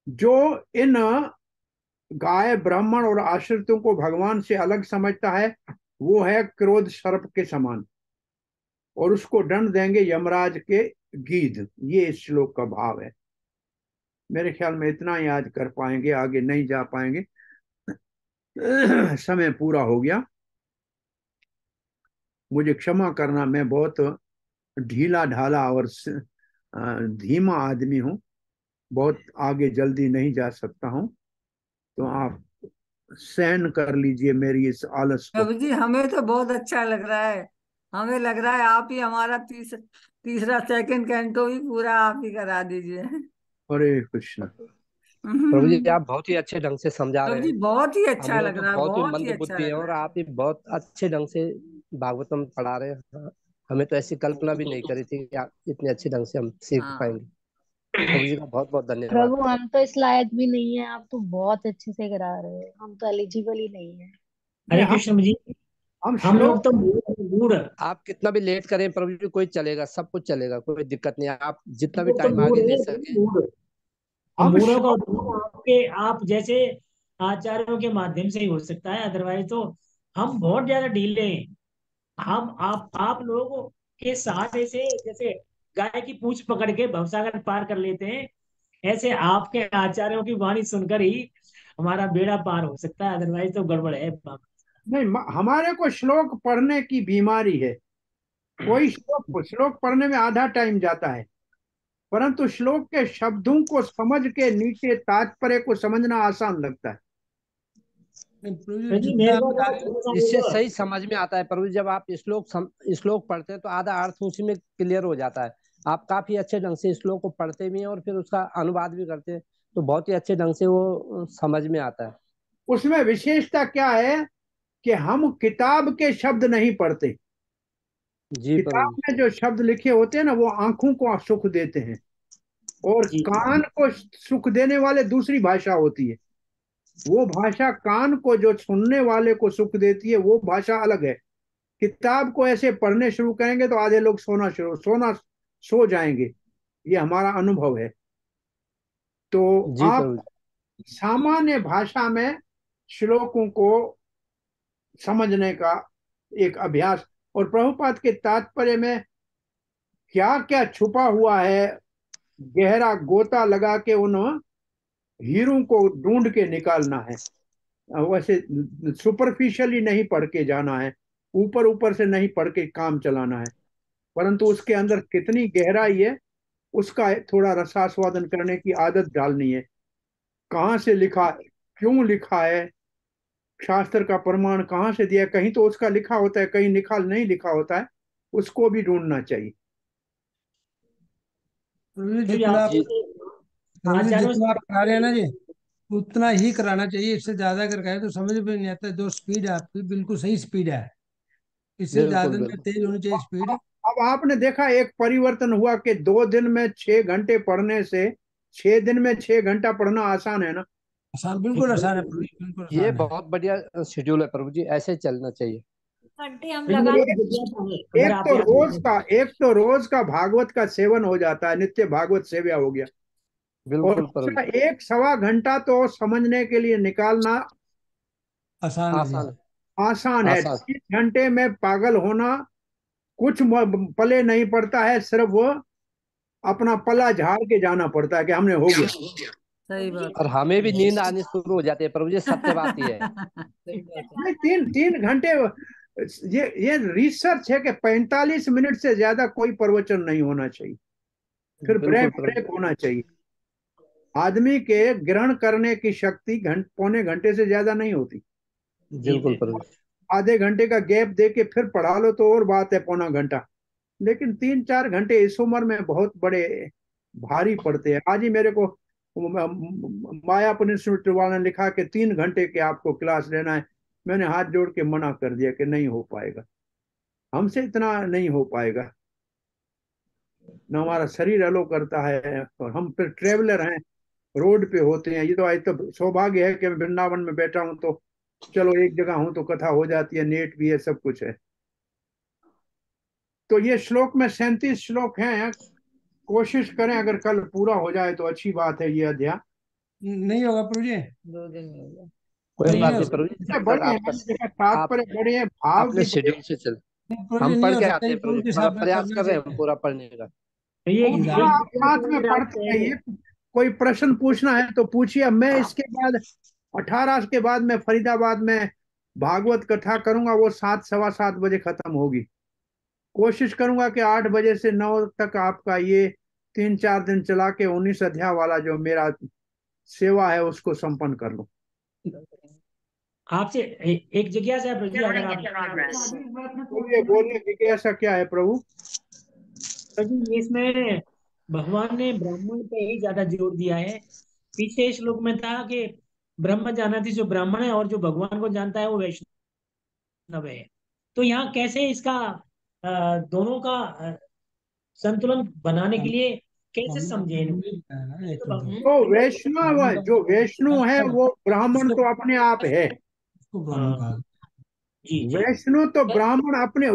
जो इन गाय, ब्राह्मण और आश्रितों को भगवान से अलग समझता है, वो है क्रोध सर्प के समान, और उसको दंड देंगे यमराज के गीध। ये इस श्लोक का भाव है। मेरे ख्याल में इतना ही आज कर पाएंगे, आगे नहीं जा पाएंगे, समय पूरा हो गया। मुझे क्षमा करना, मैं बहुत ढीला ढाला और धीमा आदमी हूँ, बहुत आगे जल्दी नहीं जा सकता हूँ, तो आप सहन कर लीजिए मेरी इस आलस को। प्रभु जी हमें तो बहुत अच्छा लग रहा है, हमें लग रहा है आप ही हमारा तीसरा सेकंड कैंटो भी पूरा आप ही करा दीजिए। हरे कृष्ण। प्रभु जी आप बहुत ही अच्छे ढंग से समझा प्रभु रहे जी हैं। बहुत ही अच्छा हम लोग लग तो रहा है, बहुत ही बहुत ही मंद अच्छा बुद्धि हैं, लग और रहा है। आप ही बहुत अच्छे ढंग से भागवतम पढ़ा रहे हैं। हमें तो ऐसी कल्पना भी नहीं करी थी कि आप इतने अच्छे ढंग से हम सीख हाँ पाएंगे। प्रभु जी का बहुत बहुत धन्यवाद। प्रभु हम तो इस लायक भी नहीं है, आप तो बहुत अच्छे से करा रहे हो, हम तो एलिजिबल ही नहीं है। नहीं, हरे कृष्ण जी, हम हम लोग श्लोक तो मूड आप कितना भी लेट करें प्रभु जी, कोई चलेगा, सब कुछ चलेगा, कोई दिक्कत नहीं है। आप जितना हम भी लोग तो टाइम मूड आगे ले है, सके। मूड हम हम मूडों का श्लोक उद्धार आपके आप जैसे आचार्यों के माध्यम से ही हो सकता है, अदरवाइज तो हम बहुत ज्यादा ढीले हैं। हम आप लोगों के सहारे से जैसे गाय की पूंछ पकड़ के भवसागर पार कर लेते हैं, ऐसे आपके आचार्यों की वाणी सुनकर ही हमारा बेड़ा पार हो सकता है, अदरवाइज तो गड़बड़ है। नहीं, हमारे को श्लोक पढ़ने की बीमारी है। कोई श्लोक पढ़ने में आधा टाइम जाता है, परंतु श्लोक के शब्दों को समझ के नीचे तात्पर्य को समझना आसान लगता है। जी मेरे पास इससे सही समझ में आता है प्रभु जी। जब आप श्लोक पढ़ते हैं तो आधा अर्थ उसी में क्लियर हो जाता है। आप काफी अच्छे ढंग से श्लोक को पढ़ते भी हैं और फिर उसका अनुवाद भी करते हैं, तो बहुत ही अच्छे ढंग से वो समझ में आता है। उसमें विशेषता क्या है कि हम किताब के शब्द नहीं पढ़ते। जी प्रभु किताब जी। में जो शब्द लिखे होते हैं ना, वो आंखों को सुख देते हैं, और जी कान को सुख देने वाले दूसरी भाषा होती है। वो भाषा कान को जो सुनने वाले को सुख देती है वो भाषा अलग है। किताब को ऐसे पढ़ने शुरू करेंगे तो आधे लोग सो जाएंगे। ये हमारा अनुभव है। तो जी आप प्रभु सामान्य भाषा में श्लोकों को समझने का एक अभ्यास, और प्रभुपाद के तात्पर्य में क्या क्या छुपा हुआ है, गहरा गोता लगा के उन हीरों को ढूंढ के निकालना है। वैसे सुपरफिशियली नहीं पढ़ के जाना है, ऊपर ऊपर से नहीं पढ़ के काम चलाना है, परंतु उसके अंदर कितनी गहराई है उसका थोड़ा रसास्वादन करने की आदत डालनी है। कहाँ से लिखा, क्यों लिखा है, शास्त्र का प्रमाण कहाँ से दिया, कहीं तो उसका लिखा होता है, कहीं नहीं लिखा होता है, उसको भी ढूंढना चाहिए। प्रभु जी तो जितना आप जी प्रभु जी आचार्यों जितना आप से करा रहे हैं ना जी, उतना ही कराना चाहिए। इससे ज्यादा अगर कहें तो समझ में नहीं आता। जो स्पीड है आपकी बिल्कुल सही स्पीड है, इससे बिल्कुल ज्यादा नहीं, बिल्कुल तेज होनी चाहिए स्पीड। अब आपने देखा एक परिवर्तन हुआ कि 2 दिन में 6 घंटे पढ़ने से 6 दिन में 6 घंटा पढ़ना आसान है ना। आसान, बिल्कुल आसान है प्रभु जी, बिल्कुल ये आसान है। बहुत बढ़िया शेड्यूल है प्रभु जी, ऐसे ही चलना चाहिए। घंटे हम लेकिन लगा एक एक, जिज्ञासा है, अगर एक आप तो यहाँ रोज का एक तो रोज का भागवत का सेवन हो जाता है, नित्य भागवत सेव्या हो गया। और बिल्कुल प्रभु दूसरा जी, 1 सवा घंटा तो समझने के लिए निकालना आसान है जी। आसान आसान है। आसान 30 घंटे में पागल होना कुछ पले नहीं पड़ता है, सिर्फ वो अपना पला झाड़ के जाना पड़ता है कि हमने हो गया। सही बात और हमें भी नींद आनी शुरू हो जाती है प्रभु जी, सत्य बात ही है। सही बात है। नहीं, 3 3 घंटे, ये रिसर्च है कि 45 मिनट से ज्यादा कोई प्रवचन नहीं होना चाहिए, फिर बिल्कुल ब्रेक प्रभु ब्रेक होना चाहिए। आदमी के ग्रहण करने की शक्ति पौने घंटे से ज्यादा नहीं होती। जी बिल्कुल प्रभु जी। आधे घंटे का गैप दे के फिर पढ़ा लो तो और बात है, पौना घंटा। लेकिन 3 4 घंटे इस उम्र में बहुत बड़े भारी पड़ते हैं। आज ही मेरे को मायापुर इंस्टीट्यूट वाले ने लिखा कि 3 घंटे के आपको क्लास लेना है। मैंने हाथ जोड़ के मना कर दिया कि नहीं हो पाएगा, हमसे इतना नहीं हो पाएगा, न हमारा शरीर अलो करता है, और हम फिर ट्रेवलर हैं, रोड पे होते हैं। ये तो आज तो सौभाग्य है कि मैं वृंदावन में बैठा हूँ, तो चलो एक जगह हूँ तो कथा हो जाती है, नेट भी है, सब कुछ है। तो ये श्लोक में 37 श्लोक हैं। कोशिश करें अगर कल पूरा हो जाए तो अच्छी बात है। ये अध्याय नहीं होगा प्रभु जी, 2 दिन में होगा। कोई कल बात नहीं हो नहीं सकता। प्रभु जी, जब तक बड़े हैं, आपका देखा आप तात्पर्य बड़े हैं, भाव अपने भी बड़े शेड्यूल से चल, नहीं प्रभु जी, हम नहीं पढ़ हो के सकता। आते ये हैं प्रभु प्रभु जी, के पूरा साथ में प्रयास करना कर रहे हैं हम चाहिए। पूरा पढ़ने का। तो ये हैं। एग्जाम हाथ में पढ़ते रहिए। कोई प्रश्न पूछना है तो पूछिए। मैं इसके बाद 18 के बाद मैं फरीदाबाद में भागवत कथा करूंगा, वो 7 सवा 7 बजे खत्म होगी। कोशिश करूंगा कि 8 बजे से 9 तक आपका ये 3 4 दिन चला के 19 अध्याय वाला जो मेरा सेवा है उसको संपन्न कर लूं। आपसे एक जिज्ञासा है प्रभु जी, अगर आप बोलिए बोलिए, जिज्ञासा क्या है प्रभु? प्रभु जी, इसमें भगवान ने ब्राह्मण पे ही ज्यादा जोर दिया है। पीछे श्लोक में था कि ब्रह्म जानाति जो ब्राह्मण है और जो भगवान को जानता है वो वैष्णव है। तो यहाँ कैसे इसका दोनों का संतुलन बनाने के लिए कैसे समझे इनको? तो तो वैष्णव, जो वैष्णु है वो ब्राह्मण तो अपने आप है। ब्राह्मण कहा। जी जी वैष्णु तो ब्राह्मण अपने,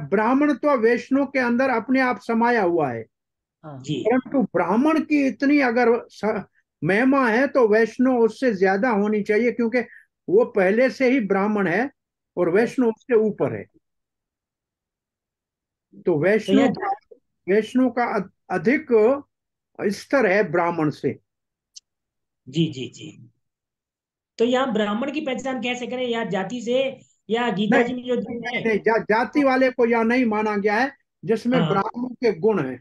ब्राह्मण तो वैष्णु के अंदर अपने आप समाया हुआ है। जी परंतु ब्राह्मण की इतनी अगर महिमा है तो वैष्णु उससे ज्यादा होनी चाहिए, क्योंकि वो पहले से ही ब्राह्मण है और वैष्णु उससे ऊपर है। तो तो यहाँ वैष्णु का अधिक स्तर है ब्राह्मण से। जी जी जी तो यहाँ ब्राह्मण की पहचान कैसे करें, या जाति से, या गीता नहीं जी में जो धर्म नहीं है? नहीं, जाति वाले को यहाँ नहीं माना गया है, जिसमें हाँ, ब्राह्मण के गुण है।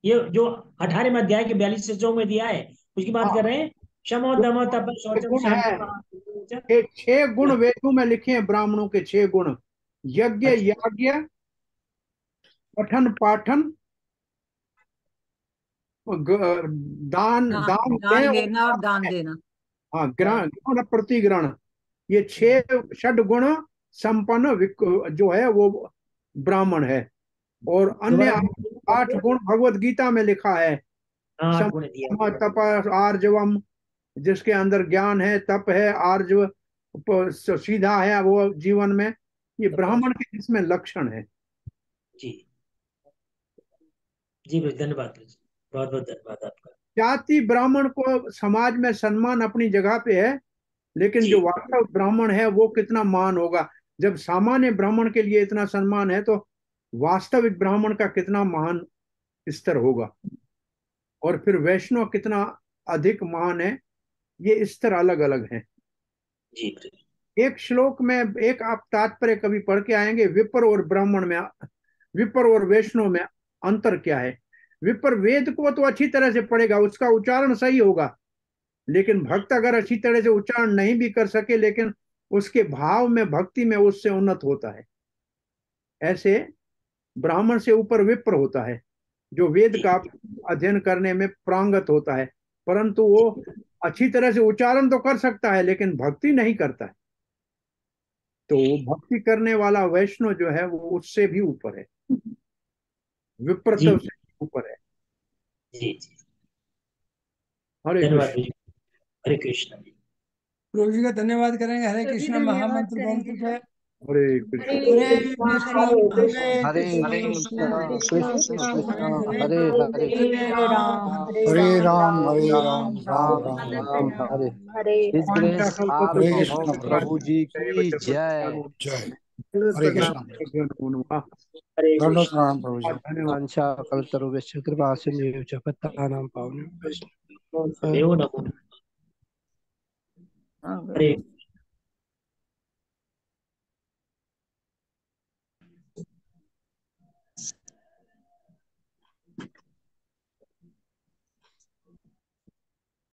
ये जो 18वें अध्याय के 42 से जो में दिया है उसकी बात कर हाँ, रहे हैं। क्षमो दमो तप शौचम गुण है। शांति। 6 गुण वेदों में लिखे हैं, ब्राह्मणों के 6 गुण: यज्ञ अच्छा याज्ञ, पठन पाठन, दान दान दान दें दान और देना और दान देना। हाँ, ग्रहण ग्रहण प्रतिग्रहण, ये 6 षड गुण संपन्न जो है वो ब्राह्मण है। और अन्य दोबारा 8 गुण भगवत गीता में लिखा है। 8 सम गुण दिया। सम तप आर्जवम, जिसके अंदर ज्ञान है, तप है, आर्जव सीधा है वो जीवन में, ये ब्राह्मण के इसमें लक्षण है। जी जी भाई, धन्यवाद भाई, बहुत बहुत धन्यवाद आपका। जाति ब्राह्मण को समाज में सम्मान अपनी जगह पे है, लेकिन जी जो वास्तव ब्राह्मण है वो कितना मान होगा। जब सामान्य ब्राह्मण के लिए इतना सम्मान है तो वास्तविक ब्राह्मण का कितना महान स्तर होगा, और फिर वैष्णव कितना अधिक महान है, ये स्तर अलग अलग हैं। जी एक श्लोक में एक आप तात्पर्य कभी पढ़ के आएंगे, विप्र और ब्राह्मण में, विप्र और वैष्णव में अंतर क्या है। विप्र वेद को तो अच्छी तरह से पढ़ेगा, उसका उच्चारण सही होगा, लेकिन भक्त अगर अच्छी तरह से उच्चारण नहीं भी कर सके लेकिन उसके भाव में, भक्ति में उससे उन्नत होता है। ऐसे ब्राह्मण से ऊपर विप्र होता है, जो वेद का अध्ययन करने में प्रांगत होता है, परंतु वो अच्छी तरह से उच्चारण तो कर सकता है लेकिन भक्ति नहीं करता है। तो भक्ति करने वाला वैष्णव जो है वो उससे भी ऊपर है, विप्रत्व से ऊपर है। जी जी, हरे धन्यवाद कृष्ण। भाई, हरे कृष्ण। प्रभु जी का धन्यवाद करेंगे। हरे तो भी कृष्ण धन्यवाद महामंत्र बोल करेंगे। के हरे कृष्ण। हरे कृष्ण हरे हरे कृष्ण कृष्ण कृष्ण कृष्ण हरे हरे हरे हरे राम हरे राम राम हरे राम राम राम राम राम हरे राम हरे। हरे। हरे हिज ग्रेस हरे कृष्ण सार्वभौम प्रभु प्रभु जी की जय। जय। हरे कृष्ण हरे दंडवत कृष्ण। प्रणाम प्रभु जी। धन्यवाद। वांछा कल्पतरुभ्यश्च कृपा सिंधुभ्यो च पतितानां पावनेभ्यो देव नमो। हरे